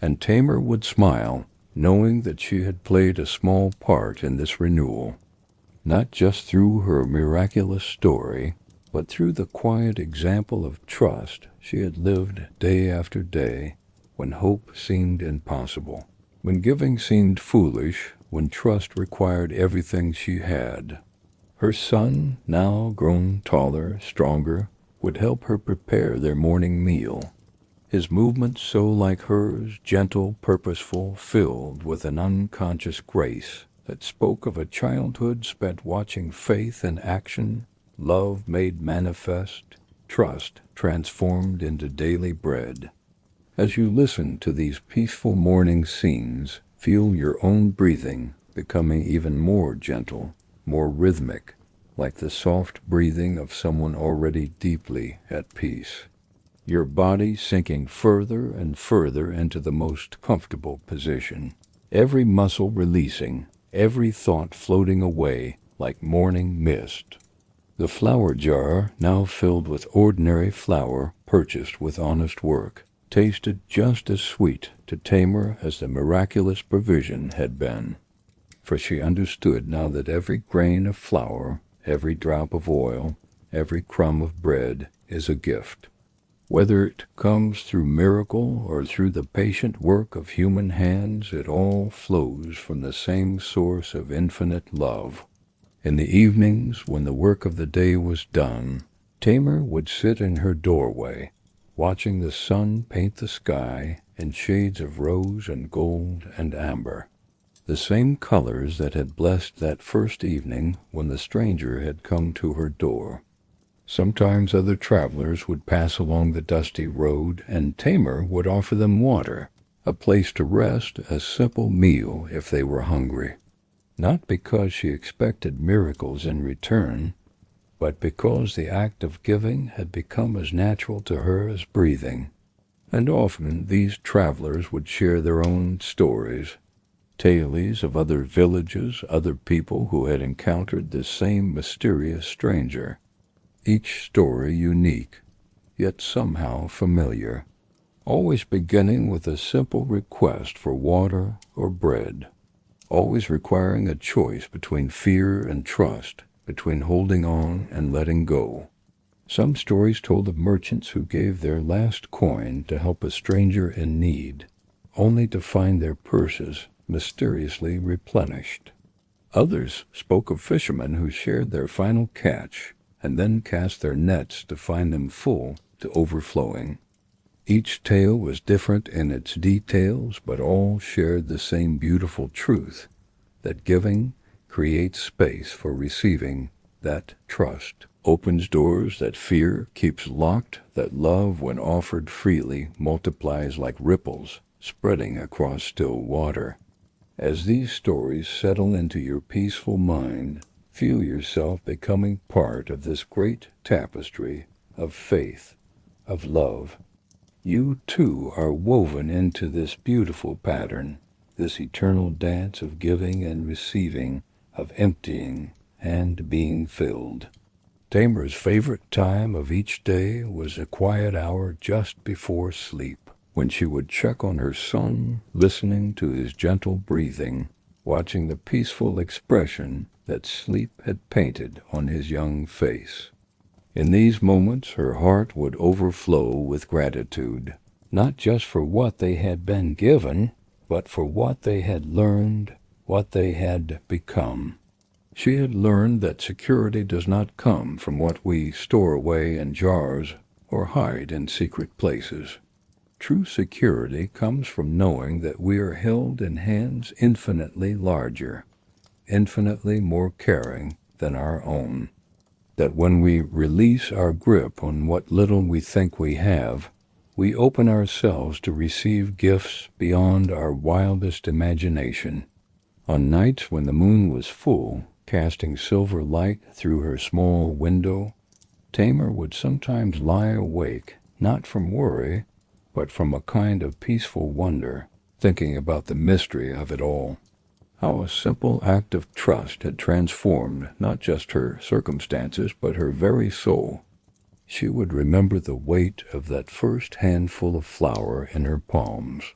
And Tamar would smile, knowing that she had played a small part in this renewal, not just through her miraculous story, but through the quiet example of trust she had lived day after day, when hope seemed impossible, when giving seemed foolish, when trust required everything she had. Her son, now grown taller, stronger, would help her prepare their morning meal. His movements so like hers, gentle, purposeful, filled with an unconscious grace that spoke of a childhood spent watching faith in action, love made manifest, trust transformed into daily bread. As you listen to these peaceful morning scenes, feel your own breathing becoming even more gentle, more rhythmic, like the soft breathing of someone already deeply at peace. Your body sinking further and further into the most comfortable position, every muscle releasing, every thought floating away like morning mist. The flower jar, now filled with ordinary flour, purchased with honest work, tasted just as sweet to Tamar as the miraculous provision had been. For she understood now that every grain of flour, every drop of oil, every crumb of bread is a gift. Whether it comes through miracle or through the patient work of human hands, it all flows from the same source of infinite love. In the evenings, when the work of the day was done, Tamar would sit in her doorway, watching the sun paint the sky in shades of rose and gold and amber, the same colors that had blessed that first evening when the stranger had come to her door. Sometimes other travelers would pass along the dusty road, and Tamar would offer them water, a place to rest, a simple meal if they were hungry. Not because she expected miracles in return, but because the act of giving had become as natural to her as breathing. And often these travelers would share their own stories, tales of other villages, other people who had encountered this same mysterious stranger, each story unique, yet somehow familiar, always beginning with a simple request for water or bread, always requiring a choice between fear and trust, between holding on and letting go. Some stories told of merchants who gave their last coin to help a stranger in need, only to find their purses mysteriously replenished. Others spoke of fishermen who shared their final catch and then cast their nets to find them full to overflowing. Each tale was different in its details, but all shared the same beautiful truth, that giving creates space for receiving, that trust opens doors that fear keeps locked, that love, when offered freely, multiplies like ripples spreading across still water. As these stories settle into your peaceful mind, feel yourself becoming part of this great tapestry of faith, of love. You too are woven into this beautiful pattern, this eternal dance of giving and receiving, of emptying and being filled. Tamar's favorite time of each day was a quiet hour just before sleep, when she would check on her son, listening to his gentle breathing, watching the peaceful expression that sleep had painted on his young face. In these moments her heart would overflow with gratitude, not just for what they had been given, but for what they had learned, what they had become. She had learned that security does not come from what we store away in jars or hide in secret places. True security comes from knowing that we are held in hands infinitely larger, infinitely more caring than our own. That when we release our grip on what little we think we have, we open ourselves to receive gifts beyond our wildest imagination. On nights when the moon was full, casting silver light through her small window, Tamar would sometimes lie awake, not from worry, but from a kind of peaceful wonder, thinking about the mystery of it all. How a simple act of trust had transformed not just her circumstances, but her very soul. She would remember the weight of that first handful of flour in her palms.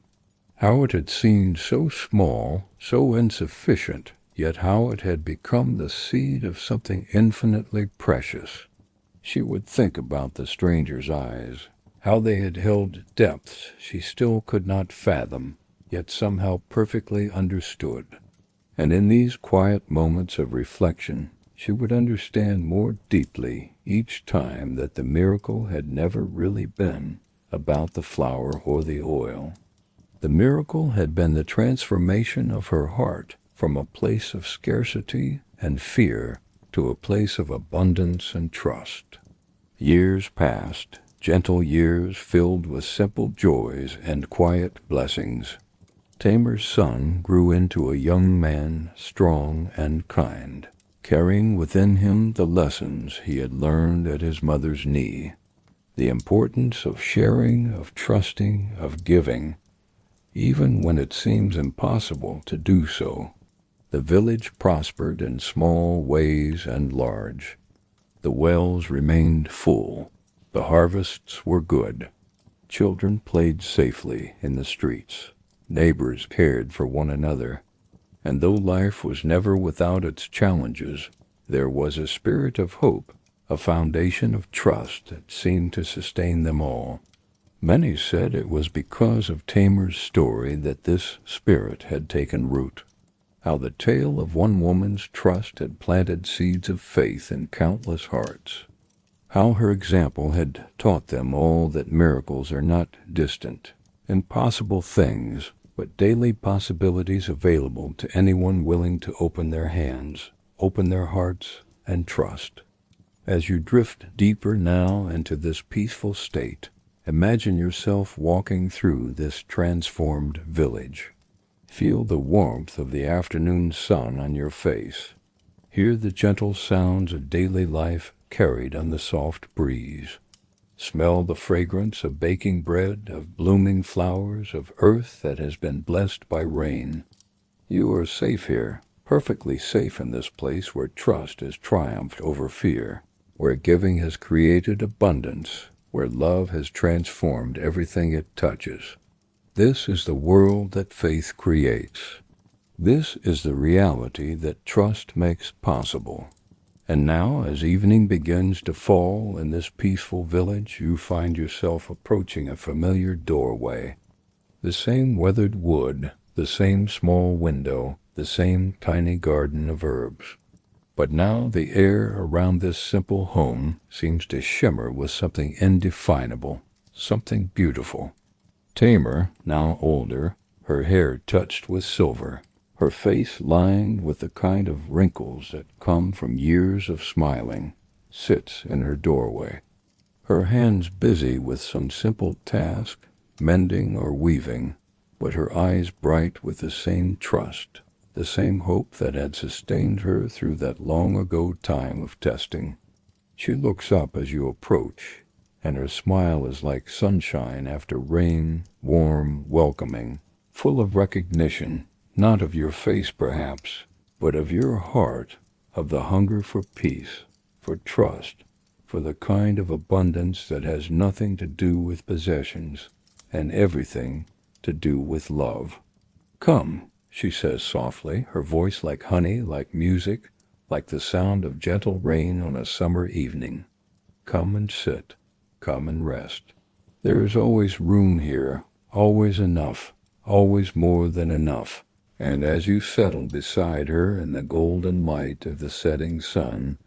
How it had seemed so small, so insufficient, yet how it had become the seed of something infinitely precious. She would think about the stranger's eyes, how they had held depths she still could not fathom, yet somehow perfectly understood. And in these quiet moments of reflection, she would understand more deeply each time that the miracle had never really been about the flour or the oil. The miracle had been the transformation of her heart from a place of scarcity and fear to a place of abundance and trust. Years passed, gentle years filled with simple joys and quiet blessings. Tamar's son grew into a young man, strong and kind, carrying within him the lessons he had learned at his mother's knee, the importance of sharing, of trusting, of giving, even when it seems impossible to do so. The village prospered in small ways and large. The wells remained full. The harvests were good. Children played safely in the streets. Neighbors cared for one another. And though life was never without its challenges, there was a spirit of hope, a foundation of trust that seemed to sustain them all. Many said it was because of Tamar's story that this spirit had taken root. How the tale of one woman's trust had planted seeds of faith in countless hearts. How her example had taught them all that miracles are not distant, impossible things, but daily possibilities available to anyone willing to open their hands, open their hearts, and trust. As you drift deeper now into this peaceful state, imagine yourself walking through this transformed village. Feel the warmth of the afternoon sun on your face. Hear the gentle sounds of daily life carried on the soft breeze. Smell the fragrance of baking bread, of blooming flowers, of earth that has been blessed by rain. You are safe here, perfectly safe in this place where trust has triumphed over fear, where giving has created abundance, where love has transformed everything it touches. This is the world that faith creates. This is the reality that trust makes possible. And now, as evening begins to fall in this peaceful village, you find yourself approaching a familiar doorway. The same weathered wood, the same small window, the same tiny garden of herbs. But now the air around this simple home seems to shimmer with something indefinable, something beautiful. Tamar, now older, her hair touched with silver, her face lined with the kind of wrinkles that come from years of smiling, sits in her doorway, her hands busy with some simple task, mending or weaving, but her eyes bright with the same trust, the same hope that had sustained her through that long-ago time of testing. She looks up as you approach, and her smile is like sunshine after rain, warm, welcoming, full of recognition, not of your face perhaps, but of your heart, of the hunger for peace, for trust, for the kind of abundance that has nothing to do with possessions and everything to do with love. "Come," she says softly, her voice like honey, like music, like the sound of gentle rain on a summer evening. "Come and sit. Come and rest. There is always room here, always enough, always more than enough." And as you settle beside her in the golden light of the setting sun,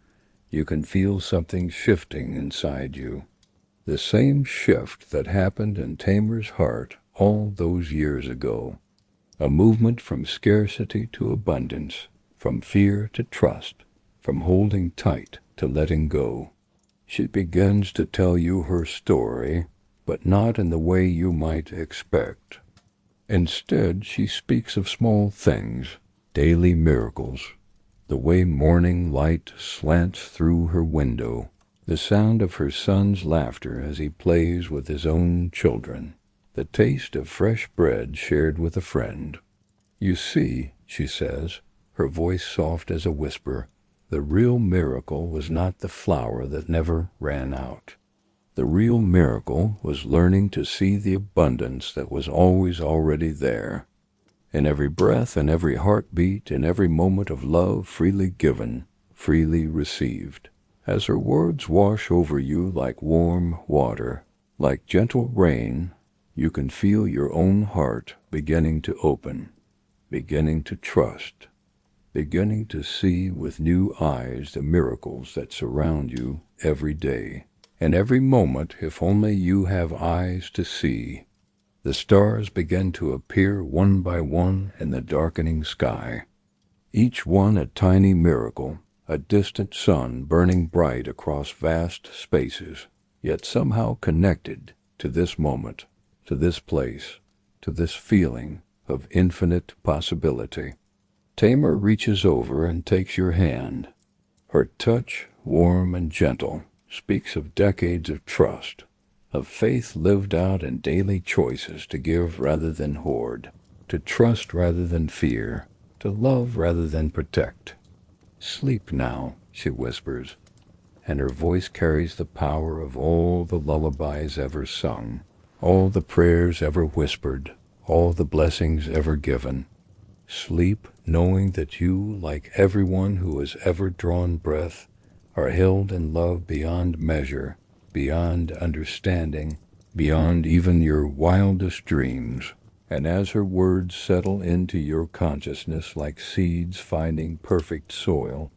you can feel something shifting inside you. The same shift that happened in Tamar's heart all those years ago. A movement from scarcity to abundance, from fear to trust, from holding tight to letting go. She begins to tell you her story, but not in the way you might expect. Instead, she speaks of small things, daily miracles, the way morning light slants through her window, the sound of her son's laughter as he plays with his own children, the taste of fresh bread shared with a friend. "You see," she says, her voice soft as a whisper, "the real miracle was not the flower that never ran out. The real miracle was learning to see the abundance that was always already there. In every breath, in every heartbeat, in every moment of love freely given, freely received. As her words wash over you like warm water, like gentle rain, you can feel your own heart beginning to open, beginning to trust, beginning to see with new eyes the miracles that surround you every day. And every moment, if only you have eyes to see, the stars begin to appear one by one in the darkening sky, each one a tiny miracle, a distant sun burning bright across vast spaces, yet somehow connected to this moment, to this place, to this feeling of infinite possibility. Tamar reaches over and takes your hand. Her touch, warm and gentle, speaks of decades of trust, of faith lived out in daily choices to give rather than hoard, to trust rather than fear, to love rather than protect. "Sleep now," she whispers, and her voice carries the power of all the lullabies ever sung, all the prayers ever whispered, all the blessings ever given. Sleep knowing that you, like everyone who has ever drawn breath, are held in love beyond measure, beyond understanding, beyond even your wildest dreams. And as her words settle into your consciousness like seeds finding perfect soil,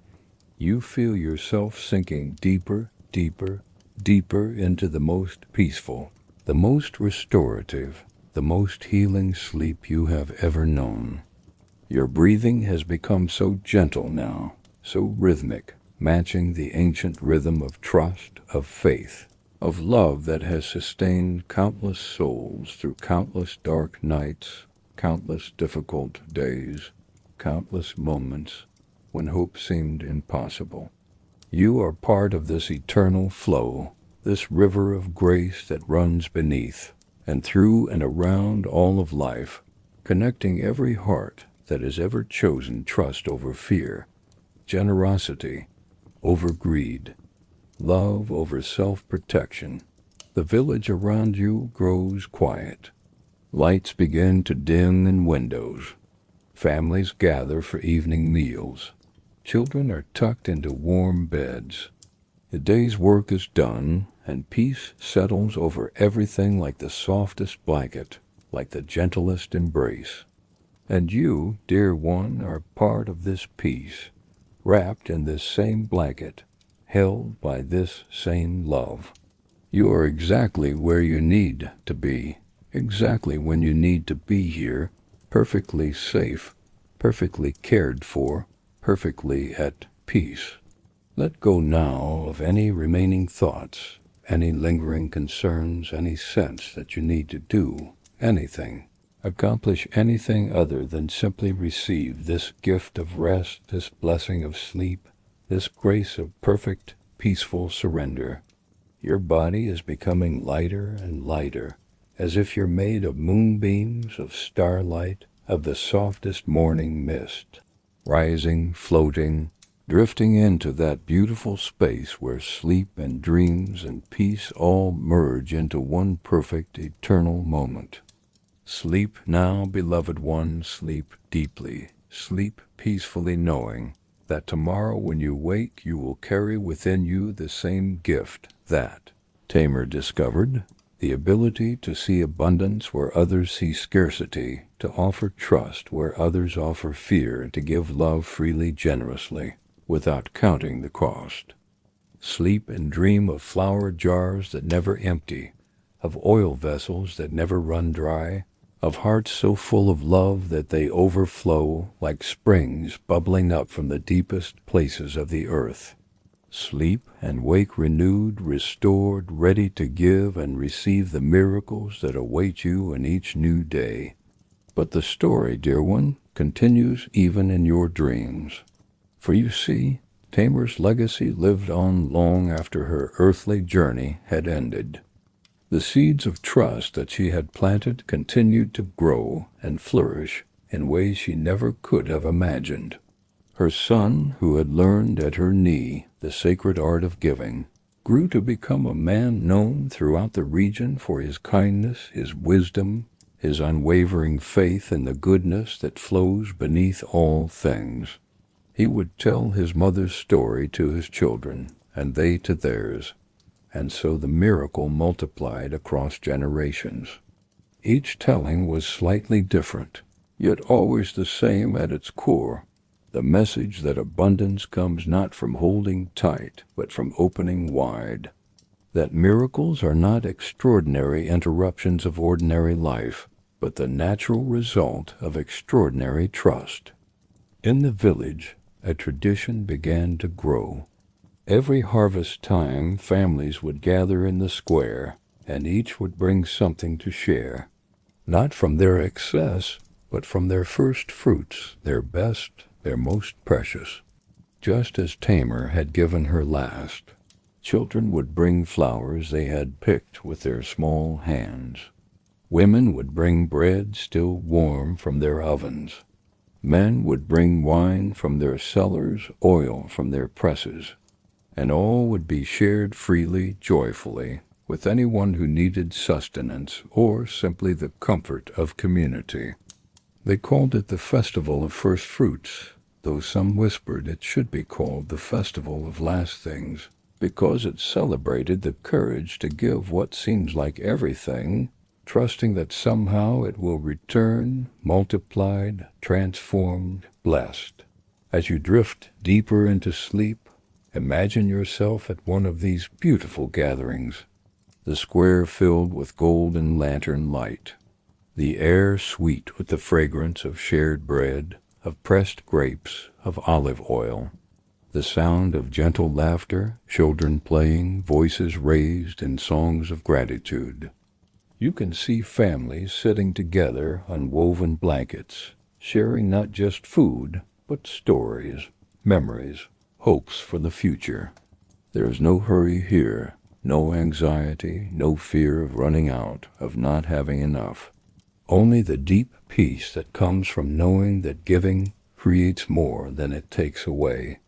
you feel yourself sinking deeper, deeper, deeper into the most peaceful, the most restorative, the most healing sleep you have ever known. Your breathing has become so gentle now, so rhythmic, matching the ancient rhythm of trust, of faith, of love that has sustained countless souls through countless dark nights, countless difficult days, countless moments when hope seemed impossible. You are part of this eternal flow, this river of grace that runs beneath and through and around all of life, connecting every heart that has ever chosen trust over fear, generosity over greed, love over self-protection. The village around you grows quiet. Lights begin to dim in windows. Families gather for evening meals. Children are tucked into warm beds. The day's work is done, and peace settles over everything like the softest blanket, like the gentlest embrace. And you, dear one, are part of this peace, wrapped in this same blanket, held by this same love. You are exactly where you need to be, exactly when you need to be here, perfectly safe, perfectly cared for, perfectly at peace. Let go now of any remaining thoughts, any lingering concerns, any sense that you need to do anything, accomplish anything other than simply receive this gift of rest, this blessing of sleep, this grace of perfect, peaceful surrender. Your body is becoming lighter and lighter, as if you're made of moonbeams, of starlight, of the softest morning mist, rising, floating, drifting into that beautiful space where sleep and dreams and peace all merge into one perfect, eternal moment. Sleep now, beloved one, sleep deeply, sleep peacefully, knowing that tomorrow when you wake you will carry within you the same gift that Tamar discovered, the ability to see abundance where others see scarcity, to offer trust where others offer fear, to give love freely, generously, without counting the cost. Sleep and dream of flower jars that never empty, of oil vessels that never run dry, of hearts so full of love that they overflow like springs bubbling up from the deepest places of the earth. Sleep and wake renewed, restored, ready to give and receive the miracles that await you in each new day. But the story, dear one, continues even in your dreams. For you see, Tamar's legacy lived on long after her earthly journey had ended. The seeds of trust that she had planted continued to grow and flourish in ways she never could have imagined. Her son, who had learned at her knee the sacred art of giving, grew to become a man known throughout the region for his kindness, his wisdom, his unwavering faith in the goodness that flows beneath all things. He would tell his mother's story to his children, and they to theirs, and so the miracle multiplied across generations. Each telling was slightly different, yet always the same at its core, the message that abundance comes not from holding tight, but from opening wide, that miracles are not extraordinary interruptions of ordinary life, but the natural result of extraordinary trust. In the village, a tradition began to grow. Every harvest time, families would gather in the square, and each would bring something to share, not from their excess, but from their first fruits, their best, their most precious. Just as Tamar had given her last, children would bring flowers they had picked with their small hands. Women would bring bread still warm from their ovens. Men would bring wine from their cellars, oil from their presses. and all would be shared freely, joyfully, with anyone who needed sustenance or simply the comfort of community. They called it the Festival of First Fruits, though some whispered it should be called the Festival of Last Things, because it celebrated the courage to give what seems like everything, trusting that somehow it will return, multiplied, transformed, blessed. As you drift deeper into sleep, imagine yourself at one of these beautiful gatherings, the square filled with golden lantern light, the air sweet with the fragrance of shared bread, of pressed grapes, of olive oil, the sound of gentle laughter, children playing, voices raised in songs of gratitude. You can see families sitting together on woven blankets, sharing not just food, but stories, memories, hopes for the future. There is no hurry here, no anxiety, no fear of running out, of not having enough. Only the deep peace that comes from knowing that giving creates more than it takes away.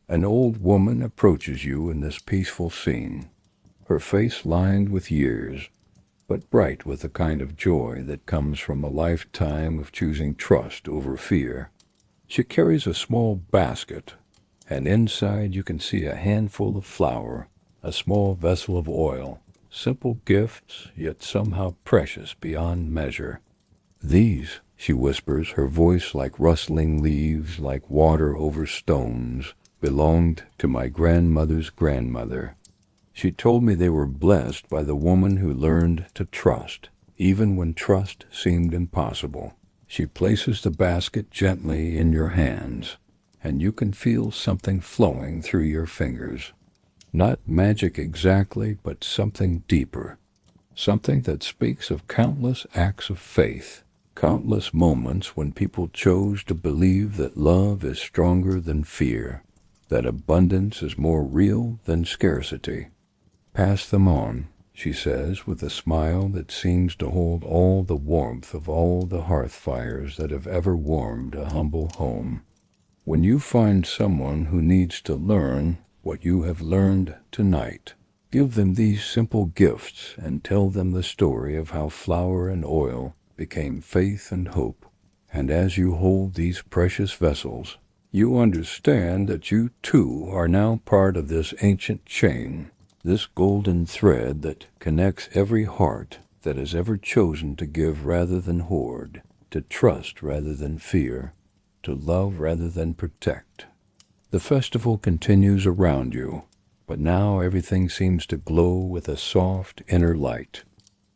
An old woman approaches you in this peaceful scene, her face lined with years, but bright with the kind of joy that comes from a lifetime of choosing trust over fear. She carries a small basket, and inside you can see a handful of flour, a small vessel of oil, simple gifts, yet somehow precious beyond measure. These, she whispers, her voice like rustling leaves, like water over stones, belonged to my grandmother's grandmother. She told me they were blessed by the woman who learned to trust, even when trust seemed impossible. She places the basket gently in your hands, and you can feel something flowing through your fingers. Not magic exactly, but something deeper. Something that speaks of countless acts of faith, countless moments when people chose to believe that love is stronger than fear, that abundance is more real than scarcity. Pass them on, she says, with a smile that seems to hold all the warmth of all the hearth fires that have ever warmed a humble home. When you find someone who needs to learn what you have learned tonight, give them these simple gifts and tell them the story of how flour and oil became faith and hope. And as you hold these precious vessels, you understand that you too are now part of this ancient chain, this golden thread that connects every heart that has ever chosen to give rather than hoard, to trust rather than fear, to love rather than protect. The festival continues around you, but now everything seems to glow with a soft inner light.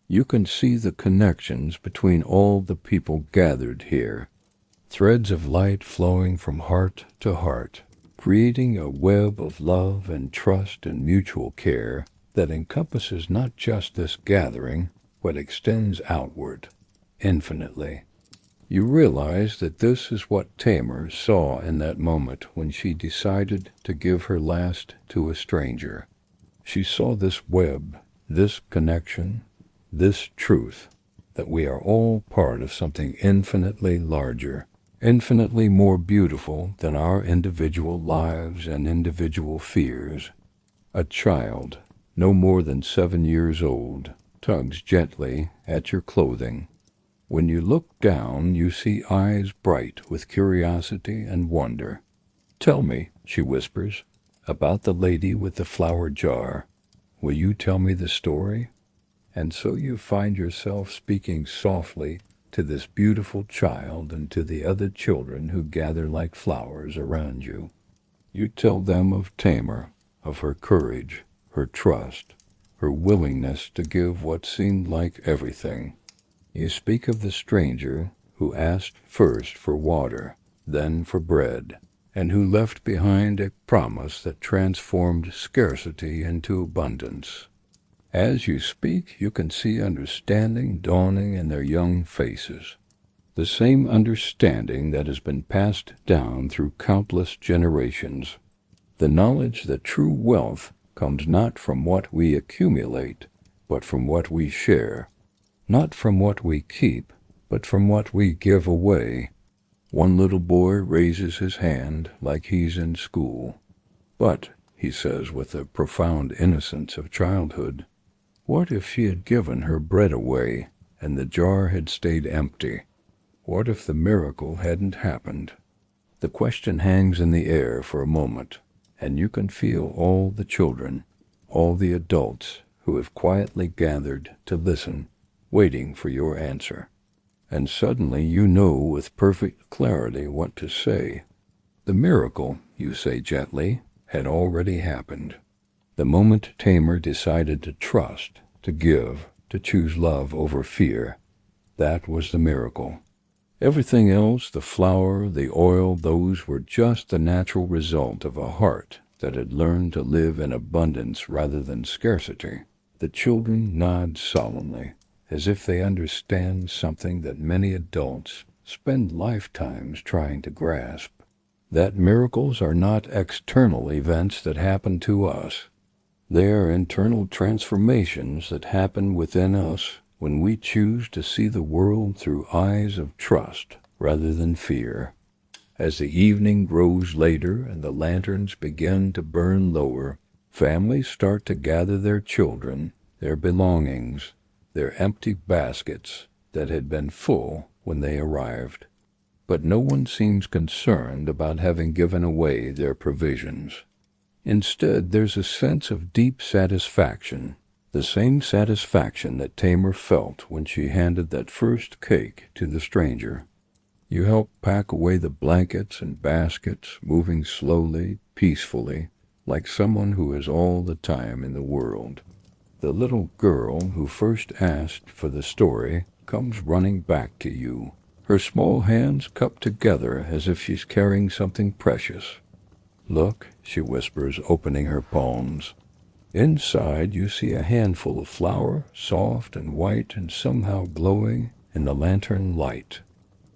You can see the connections between all the people gathered here, threads of light flowing from heart to heart, creating a web of love and trust and mutual care that encompasses not just this gathering, but extends outward, infinitely. You realize that this is what Tamar saw in that moment when she decided to give her last to a stranger. She saw this web, this connection, this truth, that we are all part of something infinitely larger, infinitely more beautiful than our individual lives and individual fears. A child, no more than 7 years old, tugs gently at your clothing. When you look down, you see eyes bright with curiosity and wonder. "Tell me," she whispers, "about the lady with the flour jar. Will you tell me the story?" And so you find yourself speaking softly to this beautiful child and to the other children who gather like flowers around you. You tell them of Tamar, of her courage, her trust, her willingness to give what seemed like everything. You speak of the stranger who asked first for water, then for bread, and who left behind a promise that transformed scarcity into abundance. As you speak, you can see understanding dawning in their young faces, the same understanding that has been passed down through countless generations, the knowledge that true wealth comes not from what we accumulate, but from what we share, not from what we keep, but from what we give away. One little boy raises his hand like he's in school. "But," he says with the profound innocence of childhood. What if she had given her bread away and the jar had stayed empty? What if the miracle hadn't happened? The question hangs in the air for a moment, and you can feel all the children, all the adults who have quietly gathered to listen, waiting for your answer. And suddenly you know with perfect clarity what to say. The miracle, you say gently, had already happened. The moment Tamar decided to trust, to give, to choose love over fear, that was the miracle. Everything else, the flour, the oil, those were just the natural result of a heart that had learned to live in abundance rather than scarcity. The children nod solemnly, as if they understand something that many adults spend lifetimes trying to grasp. That miracles are not external events that happen to us. They are internal transformations that happen within us when we choose to see the world through eyes of trust rather than fear. As the evening grows later and the lanterns begin to burn lower, families start to gather their children, their belongings, their empty baskets that had been full when they arrived. But no one seems concerned about having given away their provisions. Instead, there's a sense of deep satisfaction, the same satisfaction that Tamar felt when she handed that first cake to the stranger. You help pack away the blankets and baskets, moving slowly, peacefully, like someone who has all the time in the world. The little girl who first asked for the story comes running back to you, her small hands cupped together as if she's carrying something precious. Look, she whispers, opening her palms. Inside you see a handful of flour, soft and white and somehow glowing in the lantern light.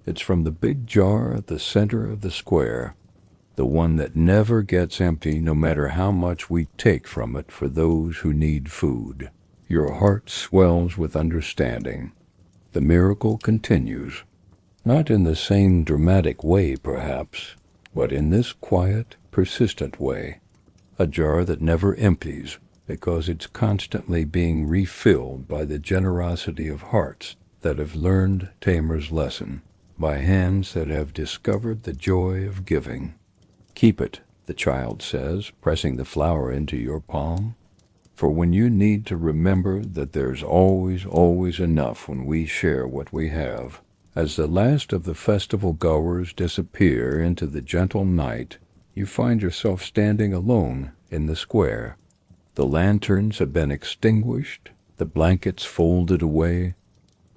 It's from the big jar at the center of the square, the one that never gets empty no matter how much we take from it for those who need food. Your heart swells with understanding. The miracle continues, not in the same dramatic way perhaps, but in this quiet, persistent way. A jar that never empties because it's constantly being refilled by the generosity of hearts that have learned Tamar's lesson, by hands that have discovered the joy of giving. Keep it, the child says, pressing the flour into your palm, for when you need to remember that there's always enough when we share what we have. As the last of the festival goers disappear into the gentle night, you find yourself standing alone in the square. The lanterns have been extinguished, the blankets folded away,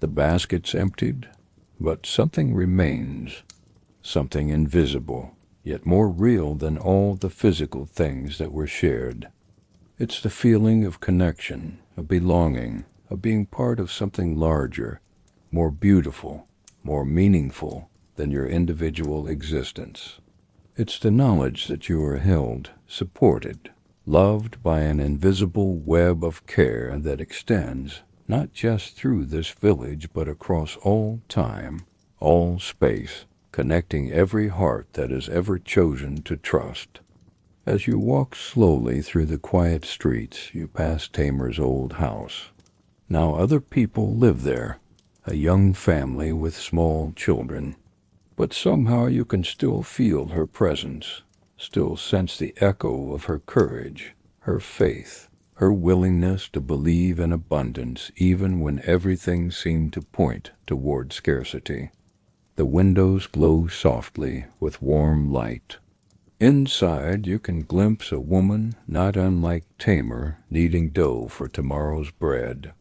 the baskets emptied, but something remains, something invisible, yet more real than all the physical things that were shared. It's the feeling of connection, of belonging, of being part of something larger, more beautiful, more meaningful than your individual existence. It's the knowledge that you are held, supported, loved by an invisible web of care that extends not just through this village but across all time, all space, connecting every heart that has ever chosen to trust. As you walk slowly through the quiet streets, you pass Tamar's old house. Now other people live there, a young family with small children. But somehow you can still feel her presence, still sense the echo of her courage, her faith, her willingness to believe in abundance even when everything seemed to point toward scarcity. The windows glow softly with warm light. Inside you can glimpse a woman not unlike Tamar kneading dough for tomorrow's bread.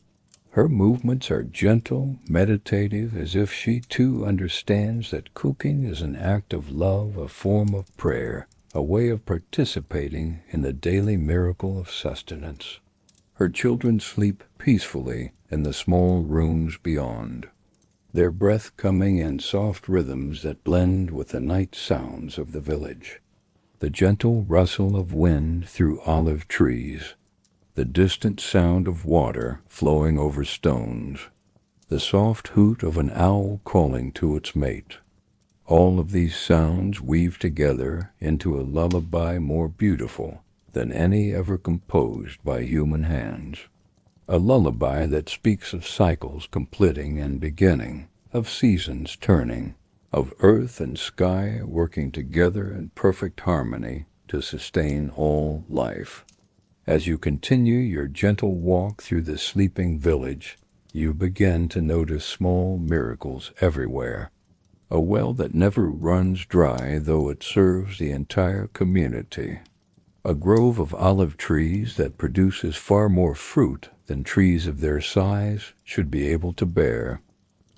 Her movements are gentle, meditative, as if she too understands that cooking is an act of love, a form of prayer, a way of participating in the daily miracle of sustenance. Her children sleep peacefully in the small rooms beyond, their breath coming in soft rhythms that blend with the night sounds of the village. The gentle rustle of wind through olive trees, the distant sound of water flowing over stones, the soft hoot of an owl calling to its mate. All of these sounds weave together into a lullaby more beautiful than any ever composed by human hands. A lullaby that speaks of cycles completing and beginning, of seasons turning, of earth and sky working together in perfect harmony to sustain all life. As you continue your gentle walk through the sleeping village, you begin to notice small miracles everywhere. A well that never runs dry, though it serves the entire community. A grove of olive trees that produces far more fruit than trees of their size should be able to bear.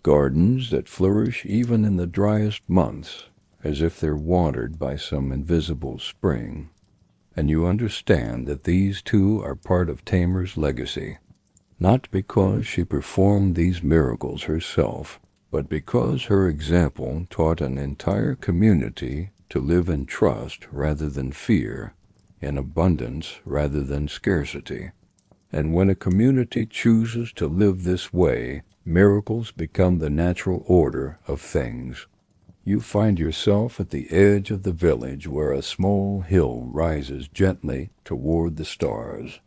Gardens that flourish even in the driest months, as if they're watered by some invisible spring. And you understand that these too are part of Tamar's legacy, not because she performed these miracles herself, but because her example taught an entire community to live in trust rather than fear, in abundance rather than scarcity. And when a community chooses to live this way, miracles become the natural order of things. You find yourself at the edge of the village where a small hill rises gently toward the stars.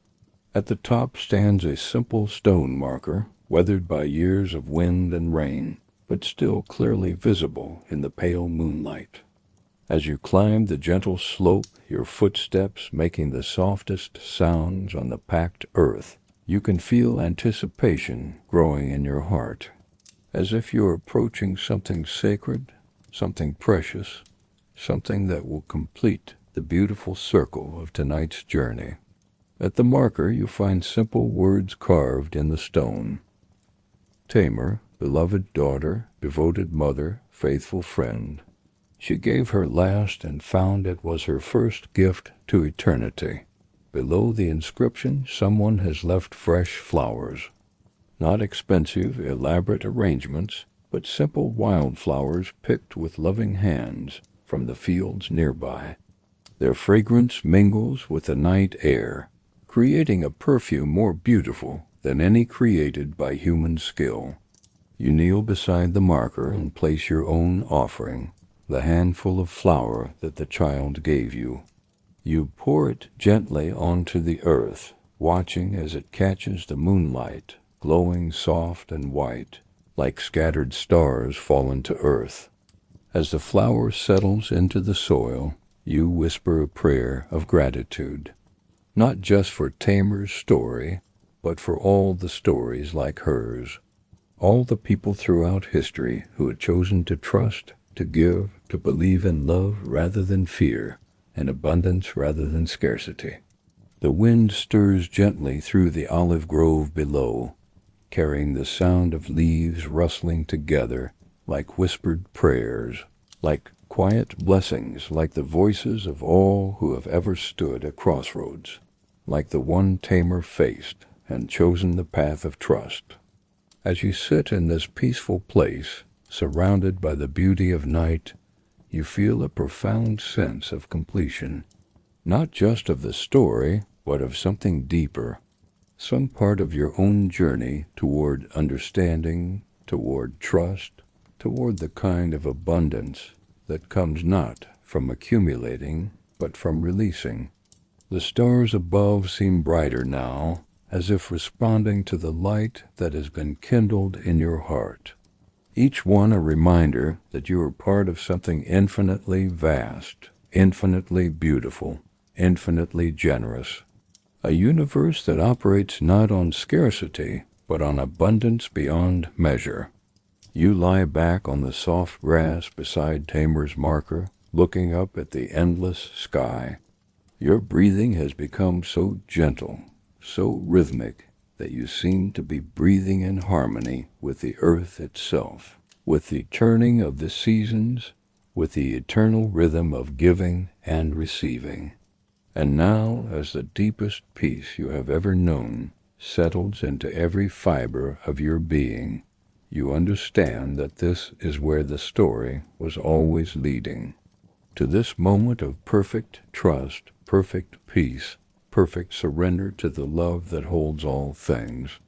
At the top stands a simple stone marker, weathered by years of wind and rain, but still clearly visible in the pale moonlight. As you climb the gentle slope, your footsteps making the softest sounds on the packed earth, you can feel anticipation growing in your heart, as if you're approaching something sacred, something precious, something that will complete the beautiful circle of tonight's journey. At the marker you find simple words carved in the stone. Tamar, beloved daughter, devoted mother, faithful friend. She gave her last and found it was her first gift to eternity. Below the inscription, someone has left fresh flowers. Not expensive, elaborate arrangements, but simple wildflowers picked with loving hands from the fields nearby. Their fragrance mingles with the night air, creating a perfume more beautiful than any created by human skill. You kneel beside the marker and place your own offering, the handful of flour that the child gave you. You pour it gently onto the earth, watching as it catches the moonlight, glowing soft and white, like scattered stars fallen to earth. As the flower settles into the soil, you whisper a prayer of gratitude, not just for Tamar's story, but for all the stories like hers, all the people throughout history who had chosen to trust, to give, to believe in love rather than fear, and abundance rather than scarcity. The wind stirs gently through the olive grove below, carrying the sound of leaves rustling together like whispered prayers, like quiet blessings, like the voices of all who have ever stood at crossroads, like the one Tamar faced and chosen the path of trust. As you sit in this peaceful place, surrounded by the beauty of night, you feel a profound sense of completion, not just of the story, but of something deeper, some part of your own journey toward understanding, toward trust, toward the kind of abundance that comes not from accumulating, but from releasing. The stars above seem brighter now, as if responding to the light that has been kindled in your heart. Each one a reminder that you are part of something infinitely vast, infinitely beautiful, infinitely generous. A universe that operates not on scarcity, but on abundance beyond measure. You lie back on the soft grass beside Tamar's marker, looking up at the endless sky. Your breathing has become so gentle, so rhythmic, that you seem to be breathing in harmony with the earth itself, with the turning of the seasons, with the eternal rhythm of giving and receiving. And now, as the deepest peace you have ever known settles into every fiber of your being, you understand that this is where the story was always leading, to this moment of perfect trust, perfect peace, perfect surrender to the love that holds all things.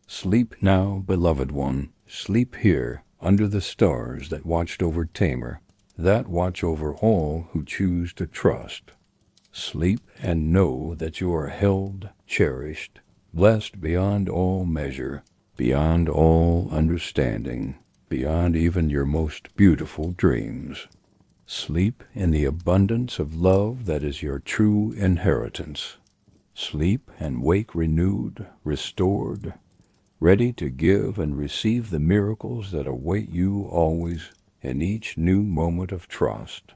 Sleep now, beloved one, sleep here, under the stars that watched over Tamar, that watch over all who choose to trust. Sleep and know that you are held, cherished, blessed beyond all measure, beyond all understanding, beyond even your most beautiful dreams. Sleep in the abundance of love that is your true inheritance. Sleep and wake renewed, restored, ready to give and receive the miracles that await you always in each new moment of trust.